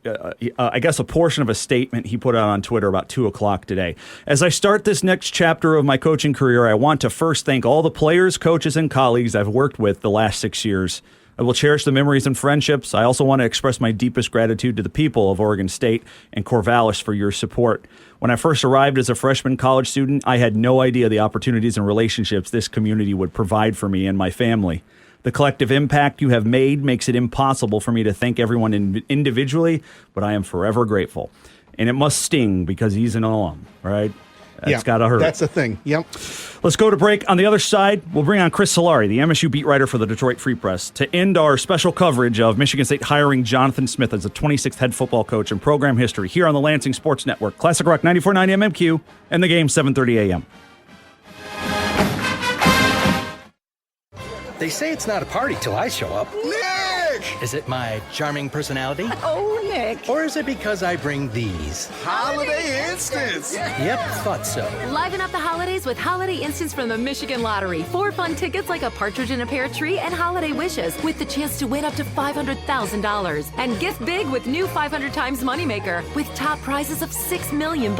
I guess, a portion of a statement he put out on Twitter about 2 o'clock today. As I start this next chapter of my coaching career, I want to first thank all the players, coaches, and colleagues I've worked with the last 6 years I will cherish the memories and friendships. I also want to express my deepest gratitude to the people of Oregon State and Corvallis for your support. When I first arrived as a freshman college student, I had no idea the opportunities and relationships this community would provide for me and my family. The collective impact you have made makes it impossible for me to thank everyone individually, but I am forever grateful. And it must sting because he's an alum, right? That's got to hurt. That's the thing. Yep. Let's go to break. On the other side, we'll bring on Chris Solari, the MSU beat writer for the Detroit Free Press, to end our special coverage of Michigan State hiring Jonathan Smith as the 26th head football coach in program history here on the Lansing Sports Network. Classic Rock 94.9 MMQ and the game 7:30 a.m. They say it's not a party till I show up. Nick! Is it my charming personality? Oh, Nick. Or is it because I bring these? Holiday Instants. Yep, thought so. Liven up the holidays with Holiday Instants from the Michigan Lottery. 4 fun tickets like a partridge in a pear tree and holiday wishes with the chance to win up to $500,000. And gift big with new 500 times Moneymaker with top prizes of $6 million.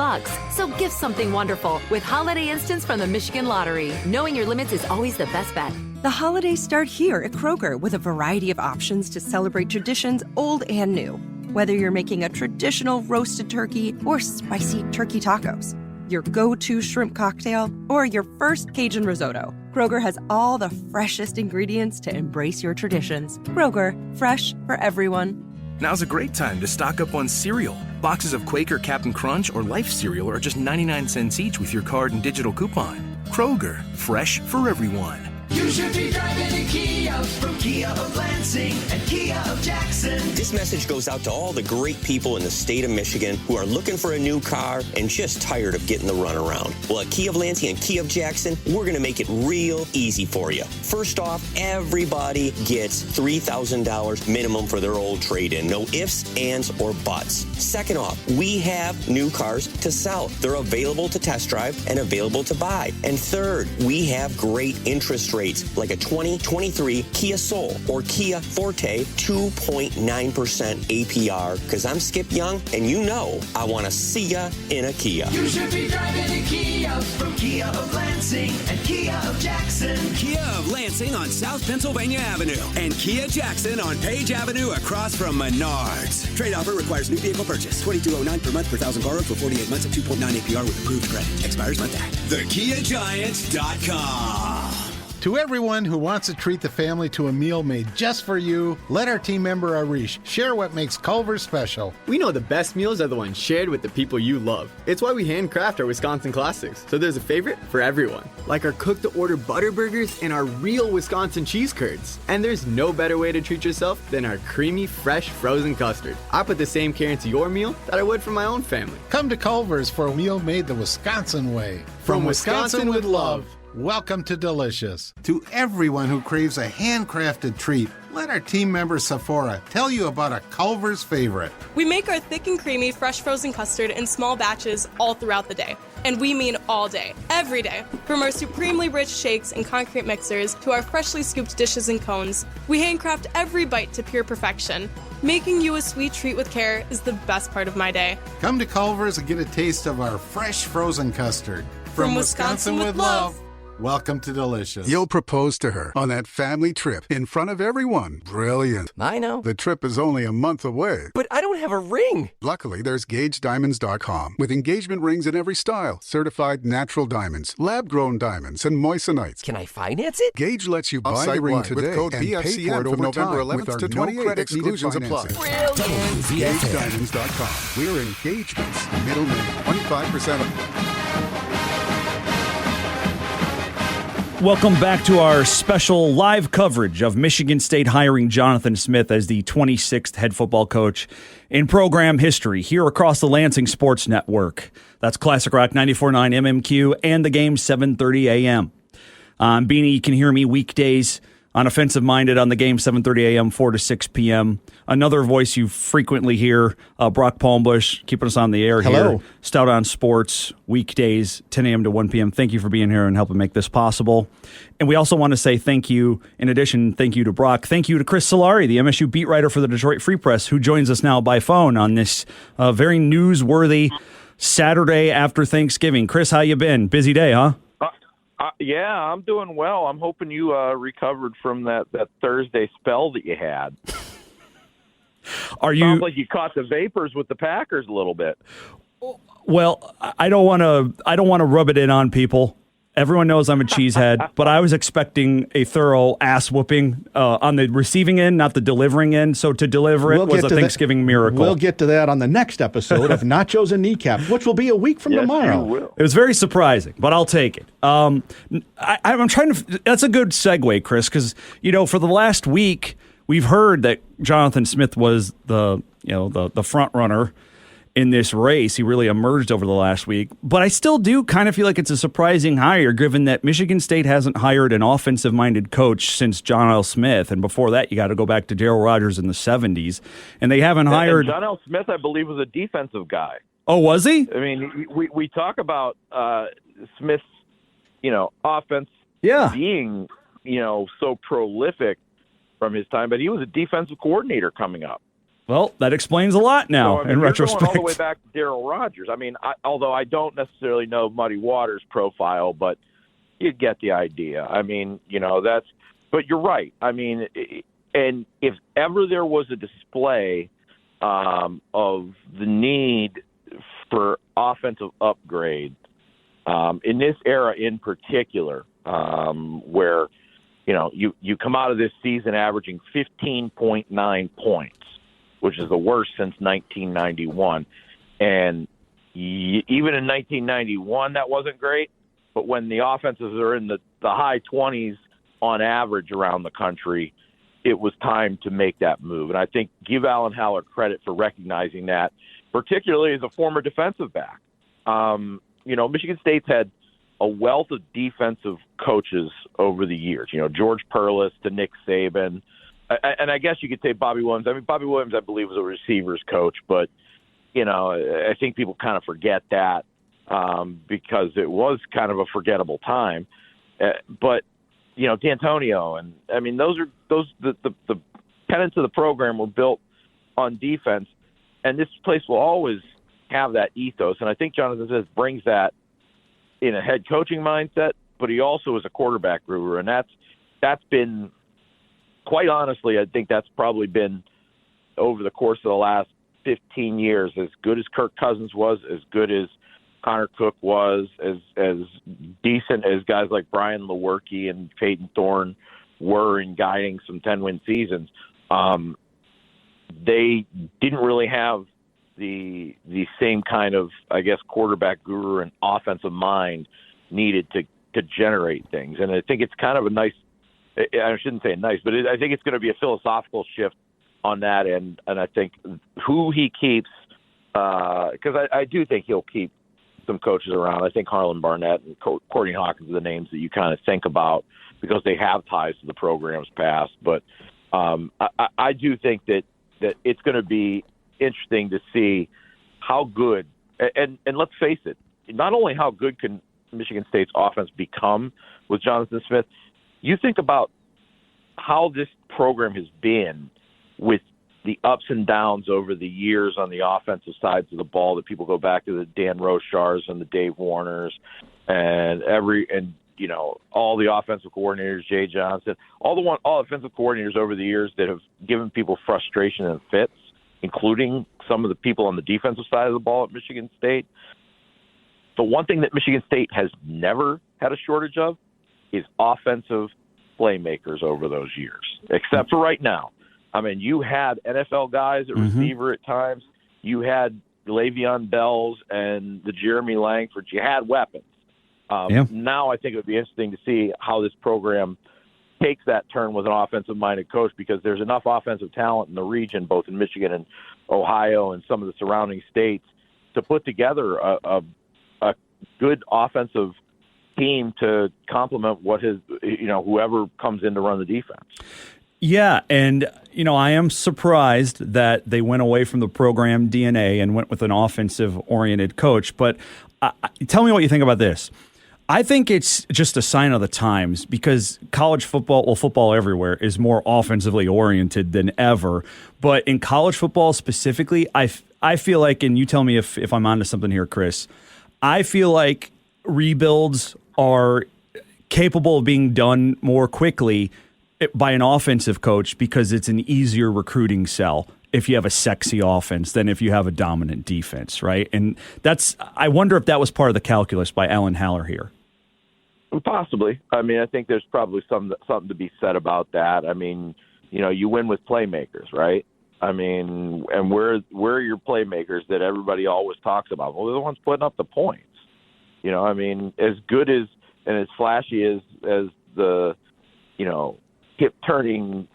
So gift something wonderful with Holiday Instants from the Michigan Lottery. Knowing your limits is always the best bet. The holidays start here at Kroger with a variety of options to celebrate traditions old and new. Whether you're making a traditional roasted turkey or spicy turkey tacos, your go-to shrimp cocktail, or your first Cajun risotto, Kroger has all the freshest ingredients to embrace your traditions. Kroger, fresh for everyone. Now's a great time to stock up on cereal. Boxes of Quaker Captain Crunch or Life cereal are just 99 cents each with your card and digital coupon. Kroger, fresh for everyone. You should be driving a Kia from Kia of Lansing and Kia of Jackson. This message goes out to all the great people in the state of Michigan who are looking for a new car and just tired of getting the runaround. Well, at Kia of Lansing and Kia of Jackson, we're going to make it real easy for you. First off, everybody gets $3,000 minimum for their old trade-in. No ifs, ands, or buts. Second off, we have new cars to sell. They're available to test drive and available to buy. And third, we have great interest rates like a 2023 Kia Soul or Kia Forte 2.9% APR, because I'm Skip Young and you know I want to see ya in a Kia. You should be driving a Kia from Kia of Lansing and Kia of Jackson. Kia of Lansing on South Pennsylvania Avenue and Kia Jackson on Page Avenue across from Menards. Trade offer requires new vehicle purchase. $22.09 per month per thousand borrowed for 48 months at 2.9 APR with approved credit. Expires month act. TheKiaGiant.com. To everyone who wants to treat the family to a meal made just for you, let our team member Arish share what makes Culver's special. We know the best meals are the ones shared with the people you love. It's why we handcraft our Wisconsin classics, so there's a favorite for everyone. Like our cooked-to-order butter burgers and our real Wisconsin cheese curds. And there's no better way to treat yourself than our creamy, fresh, frozen custard. I put the same care into your meal that I would for my own family. Come to Culver's for a meal made the Wisconsin way. From Wisconsin with love. Welcome to Delicious. To everyone who craves a handcrafted treat, let our team member Sephora tell you about a Culver's favorite. We make our thick and creamy fresh frozen custard in small batches all throughout the day. And we mean all day, every day. From our supremely rich shakes and concrete mixers to our freshly scooped dishes and cones, we handcraft every bite to pure perfection. Making you a sweet treat with care is the best part of my day. Come to Culver's and get a taste of our fresh frozen custard. From Wisconsin with love. Welcome to Delicious. You'll propose to her on that family trip in front of everyone. Brilliant. I know. The trip is only a month away. But I don't have a ring. Luckily, there's GageDiamonds.com with engagement rings in every style, certified natural diamonds, lab-grown diamonds, and moissanites. Can I finance it? Gage lets you buy the ring today with code BFCM from November 11th to 28th. Exclusions apply. GageDiamonds.com. We're engagements. Middle name. 25% off. Welcome back to our special live coverage of Michigan State hiring Jonathan Smith as the 26th head football coach in program history here across the Lansing Sports Network. That's Classic Rock 94.9 MMQ and the game 7:30 a.m. Beanie, you can hear me weekdays on Offensive Minded on the game 7:30 a.m., 4 to 6 p.m. Another voice you frequently hear, Brock Palmbush, keeping us on the air here. Stout on Sports, weekdays, 10 a.m. to 1 p.m. Thank you for being here and helping make this possible. And we also want to say thank you, in addition, thank you to Brock. Thank you to Chris Solari, the MSU beat writer for the Detroit Free Press, who joins us now by phone on this very newsworthy Saturday after Thanksgiving. Chris, how you been? Busy day, huh? Yeah, I'm doing well. I'm hoping you recovered from that Thursday spell that you had. Sounds like you caught the vapors with the Packers a little bit. Well, I don't want to rub it in on people. Everyone knows I'm a cheesehead, but I was expecting a thorough ass whooping on the receiving end, not the delivering end. So to deliver it was a Thanksgiving miracle. We'll get to that on the next episode of Nachos and Kneecaps, which will be a week from tomorrow. You will. It was very surprising, but I'll take it. I'm trying to. That's a good segue, Chris, because for the last week we've heard that Jonathan Smith was the front runner in this race. He really emerged over the last week. But I still do kind of feel like it's a surprising hire, given that Michigan State hasn't hired an offensive-minded coach since John L. Smith. And before that, you got to go back to Darryl Rogers in the 70s. And they haven't hired... And John L. Smith, I believe, was a defensive guy. Oh, was he? I mean, we talk about Smith's, offense being, so prolific from his time, but he was a defensive coordinator coming up. Well, that explains a lot now, in retrospect. Going all the way back to Darryl Rogers. I mean, although I don't necessarily know Muddy Waters' profile, but you get the idea. I mean, that's – but you're right. I mean, and if ever there was a display of the need for offensive upgrade in this era in particular, where, you come out of this season averaging 15.9 points, which is the worst since 1991. And even in 1991, that wasn't great. But when the offenses are in the high 20s on average around the country, it was time to make that move. And I think give Alan Haller credit for recognizing that, particularly as a former defensive back. Michigan State's had a wealth of defensive coaches over the years. George Perlis to Nick Saban. And I guess you could say Bobby Williams. I mean, Bobby Williams, I believe, was a receivers coach, but, I think people kind of forget that because it was kind of a forgettable time. But, D'Antonio, and I mean, the tenets of the program were built on defense, and this place will always have that ethos. And I think Jonathan Smith brings that in a head coaching mindset, but he also is a quarterback guru, and that's been – quite honestly, I think that's probably been over the course of the last 15 years, as good as Kirk Cousins was, as good as Connor Cook was, as decent as guys like Brian Lewerke and Peyton Thorne were in guiding some 10-win seasons. They didn't really have the same kind of, I guess, quarterback guru and offensive mind needed to generate things. And I think it's kind of a nice, I shouldn't say nice, but I think it's going to be a philosophical shift on that end. And I think who he keeps, because I do think he'll keep some coaches around. I think Harlan Barnett and Courtney Hawkins are the names that you kind of think about because they have ties to the program's past. But I do think that it's going to be interesting to see how good, and let's face it, not only how good can Michigan State's offense become with Jonathan Smith, you think about how this program has been with the ups and downs over the years on the offensive sides of the ball that people go back to the Dan Rochars and the Dave Warners and all the offensive coordinators, Jay Johnson, all offensive coordinators over the years that have given people frustration and fits, including some of the people on the defensive side of the ball at Michigan State. The one thing that Michigan State has never had a shortage of is offensive playmakers over those years, except for right now. I mean, you had NFL guys at receiver at times. You had Le'Veon Bells and the Jeremy Langfords. You had weapons. Now I think it would be interesting to see how this program takes that turn with an offensive-minded coach, because there's enough offensive talent in the region, both in Michigan and Ohio and some of the surrounding states, to put together a good offensive team to complement what his, whoever comes in to run the defense. Yeah, and, I am surprised that they went away from the program DNA and went with an offensive-oriented coach. But tell me what you think about this. I think it's just a sign of the times, because college football, well, football everywhere, is more offensively oriented than ever. But in college football specifically, I feel like, and you tell me if I'm onto something here, Chris, I feel like rebuilds are capable of being done more quickly by an offensive coach because it's an easier recruiting sell if you have a sexy offense than if you have a dominant defense, right? And I wonder if that was part of the calculus by Alan Haller here. Possibly. I mean, I think there's probably something to be said about that. I mean, you win with playmakers, right? I mean, and where are your playmakers that everybody always talks about? Well, they're the ones putting up the points. I mean, as good as and as flashy as the, hip turning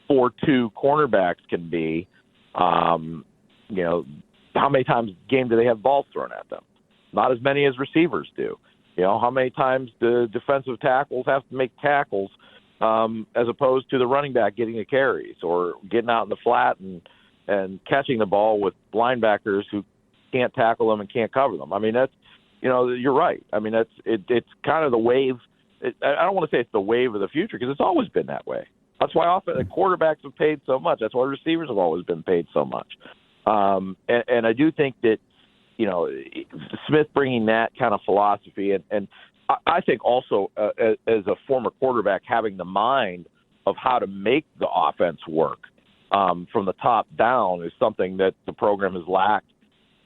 4-2 cornerbacks can be, how many times a game do they have balls thrown at them? Not as many as receivers do. How many times the defensive tackles have to make tackles as opposed to the running back getting the carries or getting out in the flat and catching the ball with linebackers who can't tackle them and can't cover them. I mean, that's, you're right. I mean, it's kind of the wave. I don't want to say it's the wave of the future because it's always been that way. That's why often the quarterbacks have paid so much. That's why receivers have always been paid so much. And I do think that, Smith bringing that kind of philosophy and I think also as a former quarterback having the mind of how to make the offense work from the top down is something that the program has lacked.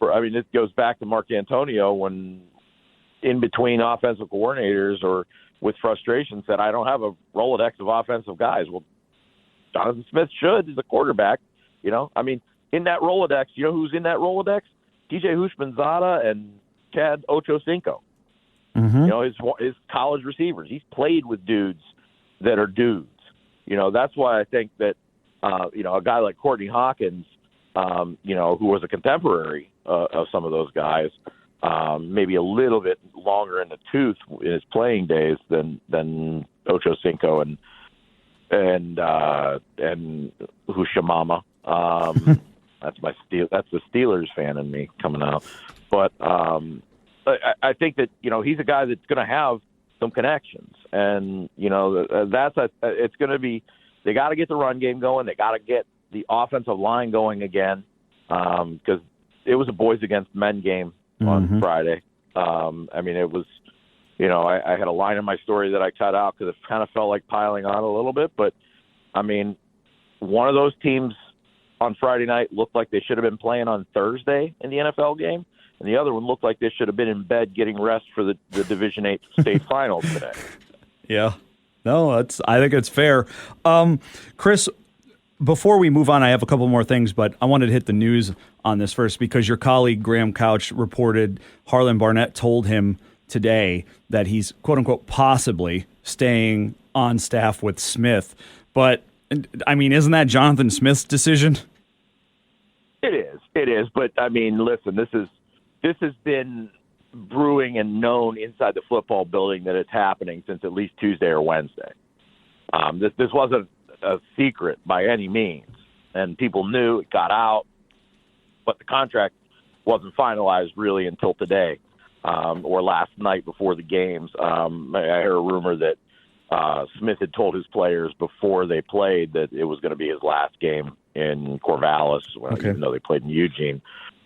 It goes back to Mark Antonio when in between offensive coordinators or with frustration said, I don't have a Rolodex of offensive guys. Well, Jonathan Smith should as a quarterback. In that Rolodex, who's in that Rolodex? TJ Hushmanzada and Chad Ochocinco. Mm-hmm. His college receivers. He's played with dudes that are dudes. That's why I think that, a guy like Courtney Hawkins, who was a contemporary of some of those guys, maybe a little bit longer in the tooth in his playing days than Ochocinco and Hushamama. That's the Steelers fan in me coming out. But I think that he's a guy that's going to have some connections, and it's going to be. They got to get the run game going. They got to get the offensive line going again because it was a boys against men game on Friday. It was. I had a line in my story that I cut out because it kind of felt like piling on a little bit. But one of those teams on Friday night looked like they should have been playing on Thursday in the NFL game, and the other one looked like they should have been in bed getting rest for the Division VIII state finals today. Yeah. No, I think it's fair. Chris, before we move on, I have a couple more things, but I wanted to hit the news on this first because your colleague Graham Couch reported Harlan Barnett told him today that he's, quote unquote, possibly staying on staff with Smith. But isn't that Jonathan Smith's decision? It is. But listen, this has been brewing and known inside the football building that it's happening since at least Tuesday or Wednesday. This wasn't a secret by any means, and people knew it got out, but the contract wasn't finalized really until today or last night before the games. I heard a rumor that Smith had told his players before they played that it was going to be his last game in Corvallis, even though they played in Eugene.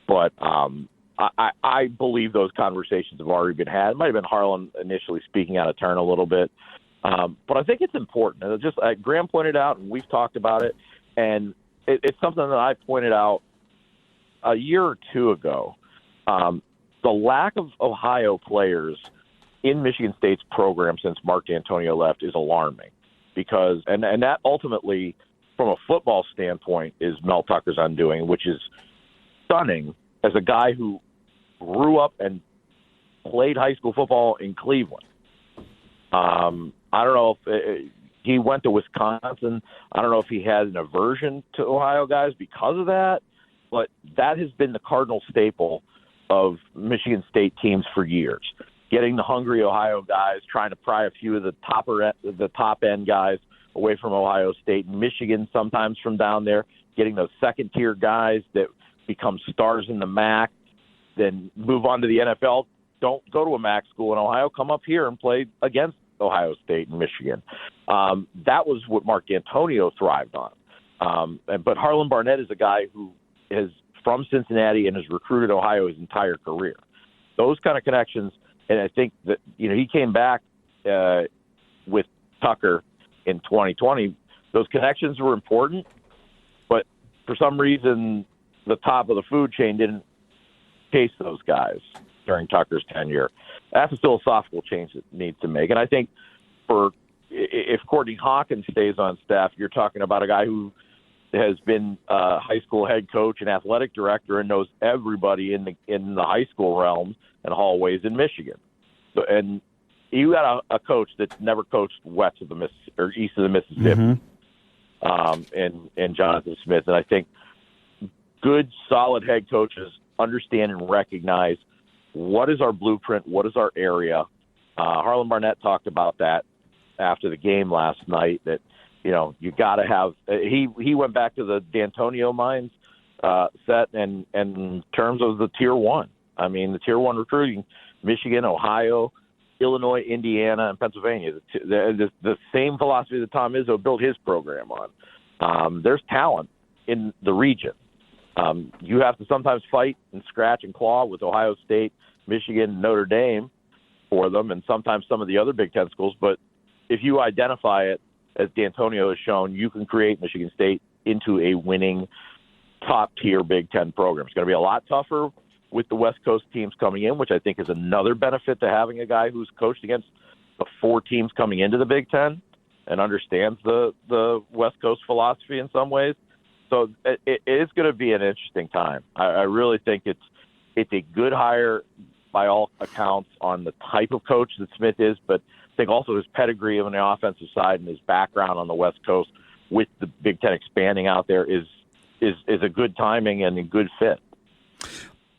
But I believe those conversations have already been had. It might have been Harlan initially speaking out of turn a little bit. But I think it's important. And just Graham pointed out, and we've talked about it, and it's something that I pointed out a year or two ago. The lack of Ohio players in Michigan State's program since Mark D'Antonio left is alarming because, and that ultimately, from a football standpoint, is Mel Tucker's undoing, which is stunning as a guy who grew up and played high school football in Cleveland. I don't know if he went to Wisconsin. I don't know if he had an aversion to Ohio guys because of that, but that has been the cardinal staple of Michigan State teams for years. Getting the hungry Ohio guys, trying to pry a few of the top end guys away from Ohio State, Michigan sometimes from down there, getting those second tier guys that become stars in the MAC, then move on to the NFL. Don't go to a MAC school in Ohio. Come up here and play against Ohio State and Michigan. That was what Mark D'Antonio thrived on. But Harlan Barnett is a guy who is from Cincinnati and has recruited Ohio his entire career. Those kind of connections, and I think that he came back with Tucker in 2020. Those connections were important, but for some reason, the top of the food chain didn't chase those guys during Tucker's tenure. That's a philosophical change that needs to make. And I think if Courtney Hawkins stays on staff, you're talking about a guy who has been a high school head coach and athletic director and knows everybody in the high school realm and hallways in Michigan. So, and you got a coach that's never coached west of the or east of the Mississippi, and Jonathan Smith. And I think good, solid head coaches understand and recognize what is our blueprint, what is our area. Harlan Barnett talked about that after the game last night, that you got to have. He went back to the D'Antonio Mines set, and in terms of the Tier 1. I mean, the Tier 1 recruiting, Michigan, Ohio, Illinois, Indiana, and Pennsylvania. The same philosophy that Tom Izzo built his program on. There's talent in the region. You have to sometimes fight and scratch and claw with Ohio State, Michigan, Notre Dame for them, and sometimes some of the other Big Ten schools. But if you identify it, as D'Antonio has shown, you can create Michigan State into a winning top-tier Big Ten program. It's going to be a lot tougher with the West Coast teams coming in, which I think is another benefit to having a guy who's coached against the 4 teams coming into the Big Ten and understands the West Coast philosophy in some ways. So it is going to be an interesting time. I really think it's a good hire by all accounts on the type of coach that Smith is, but I think also his pedigree on the offensive side and his background on the West Coast with the Big Ten expanding out there is a good timing and a good fit.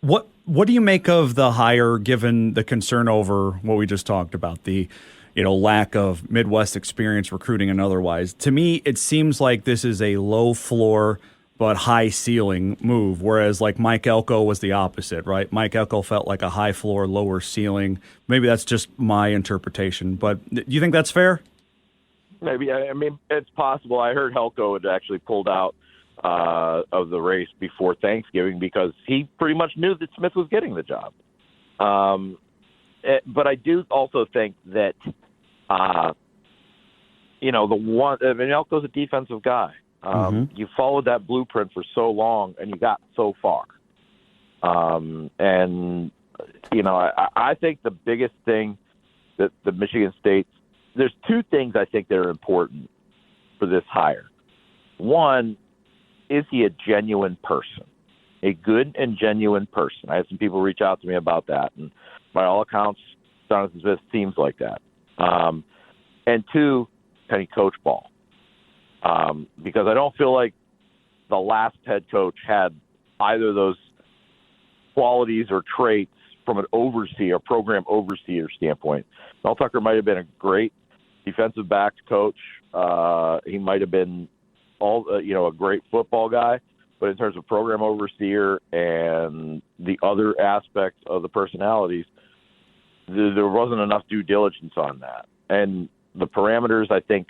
What do you make of the hire, given the concern over what we just talked about, the lack of Midwest experience recruiting and otherwise? To me, it seems like this is a low floor but high ceiling move, whereas like Mike Elko was the opposite, right? Mike Elko felt like a high floor, lower ceiling. Maybe that's just my interpretation, but do you think that's fair? Maybe. I mean, it's possible. I heard Elko had actually pulled out of the race before Thanksgiving because he pretty much knew that Smith was getting the job. But I do also think that, Elko's a defensive guy. You followed that blueprint for so long and you got so far. I think the biggest thing that the Michigan State, there's 2 things I think that are important for this hire. One, is he a genuine person, a good and genuine person? I had some people reach out to me about that, and by all accounts, Jonathan Smith seems like that. And 2, can he coach ball? Because I don't feel like the last head coach had either of those qualities or traits from an program overseer standpoint. Mel Tucker might have been a great defensive backs coach. He might have been a great football guy, but in terms of program overseer and the other aspects of the personalities, there wasn't enough due diligence on that. And the parameters, I think,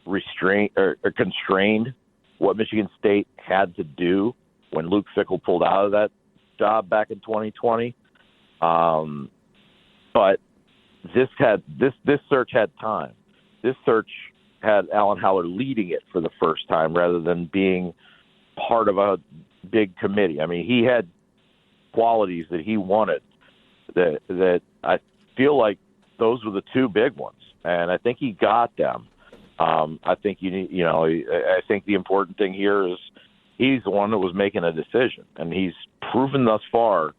constrained what Michigan State had to do when Luke Fickell pulled out of that job back in 2020. But this search had time. This search had Alan Howard leading it for the first time rather than being part of a big committee. I mean, he had qualities that he wanted that I feel like those were the 2 big ones, and I think he got them. I think I think the important thing here is he's the one that was making a decision, and he's proven thus far,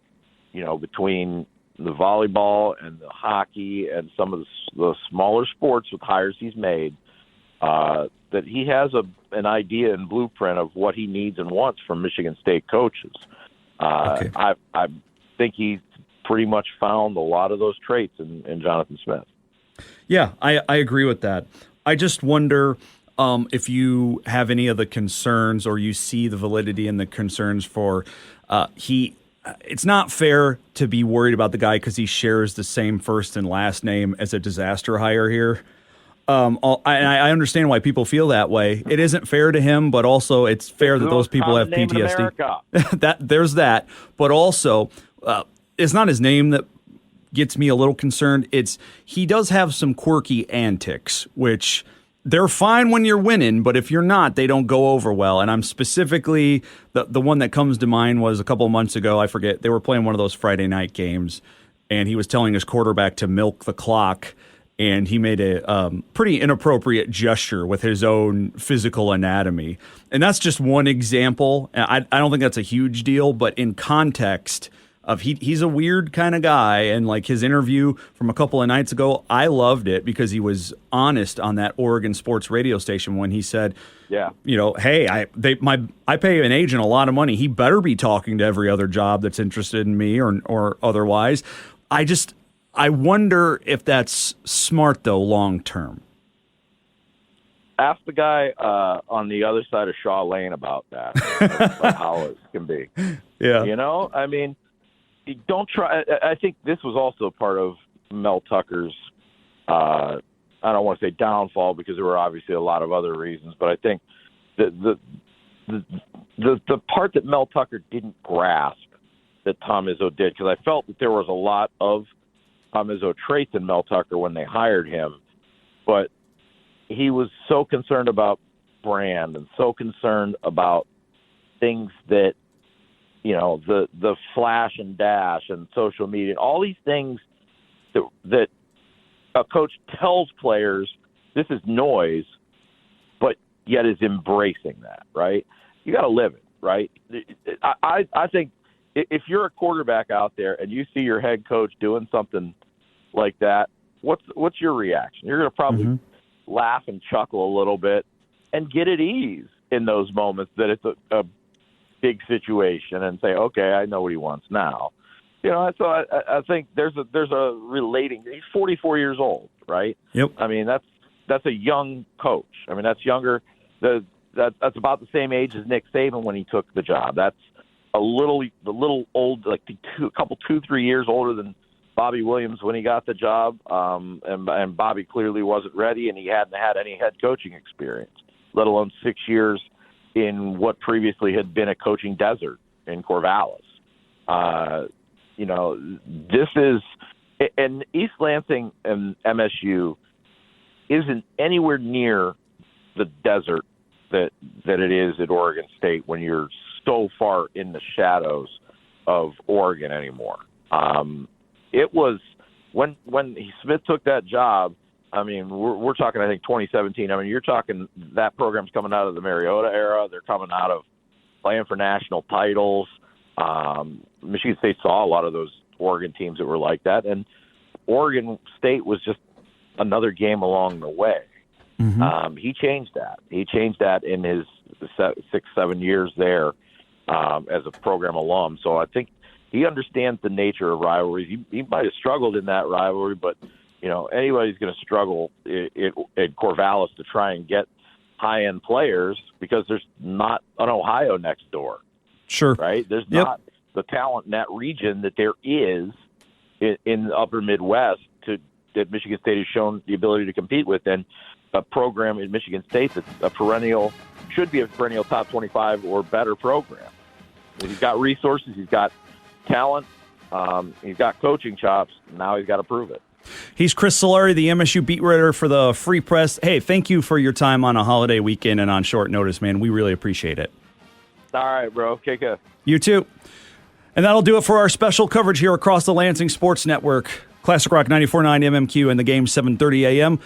between the volleyball and the hockey and some of the smaller sports with hires he's made, that he has an idea and blueprint of what he needs and wants from Michigan State coaches. I think he's pretty much found a lot of those traits in Jonathan Smith. Yeah, I agree with that. I just wonder if you have any of the concerns or you see the validity in the concerns for it's not fair to be worried about the guy because he shares the same first and last name as a disaster hire here. I understand why people feel that way. It isn't fair to him, but also it's fair that those people have PTSD. There's that, but also it's not his name that gets me a little concerned. He does have some quirky antics, which they're fine when you're winning, but if you're not, they don't go over well. And I'm specifically, the one that comes to mind was a couple of months ago, I forget, they were playing one of those Friday night games, and he was telling his quarterback to milk the clock, and he made a pretty inappropriate gesture with his own physical anatomy. And that's just one example. I don't think that's a huge deal, but in context of he's a weird kind of guy, and like his interview from a couple of nights ago, I loved it because he was honest on that Oregon sports radio station when he said, hey, I pay an agent a lot of money. He better be talking to every other job that's interested in me or otherwise. I wonder if that's smart though long term. Ask the guy on the other side of Shaw Lane about that, about how it can be. Yeah, I mean. Don't try. I think this was also part of Mel Tucker's, I don't want to say downfall because there were obviously a lot of other reasons, but I think the part that Mel Tucker didn't grasp that Tom Izzo did, because I felt that there was a lot of Tom Izzo traits in Mel Tucker when they hired him, but he was so concerned about brand and so concerned about things that, the flash and dash and social media, all these things that a coach tells players this is noise, but yet is embracing that, right? You got to live it, right? I think if you're a quarterback out there and you see your head coach doing something like that, what's your reaction? You're going to probably laugh and chuckle a little bit and get at ease in those moments that it's a big situation and say, okay, I know what he wants now. So I think there's a relating. He's 44 years old, right? Yep. I mean, that's a young coach. I mean, that's younger. That's about the same age as Nick Saban when he took the job. That's the little old, like a couple 2-3 years older than Bobby Williams when he got the job. And Bobby clearly wasn't ready, and he hadn't had any head coaching experience, let alone 6 years in what previously had been a coaching desert in Corvallis. This is – and East Lansing and MSU isn't anywhere near the desert that it is at Oregon State when you're so far in the shadows of Oregon anymore. It was – when Smith took that job, I mean, we're talking, I think, 2017. I mean, you're talking that program's coming out of the Mariota era. They're coming out of playing for national titles. Michigan State saw a lot of those Oregon teams that were like that, and Oregon State was just another game along the way. He changed that. He changed that in his 6-7 years there as a program alum. So I think he understands the nature of rivalries. He might have struggled in that rivalry, but anybody's going to struggle at Corvallis to try and get high-end players because there's not an Ohio next door. Sure. Right? There's not the talent in that region that there is in the upper Midwest that Michigan State has shown the ability to compete with. And a program in Michigan State that's should be a perennial top 25 or better program. He's got resources. He's got talent. He's got coaching chops. Now he's got to prove it. He's Chris Solari, the MSU beat writer for the Free Press. Hey, thank you for your time on a holiday weekend and on short notice, man. We really appreciate it. All right, bro. Take care. You too. And that'll do it for our special coverage here across the Lansing Sports Network. Classic Rock 94.9 MMQ and the game 7:30 a.m.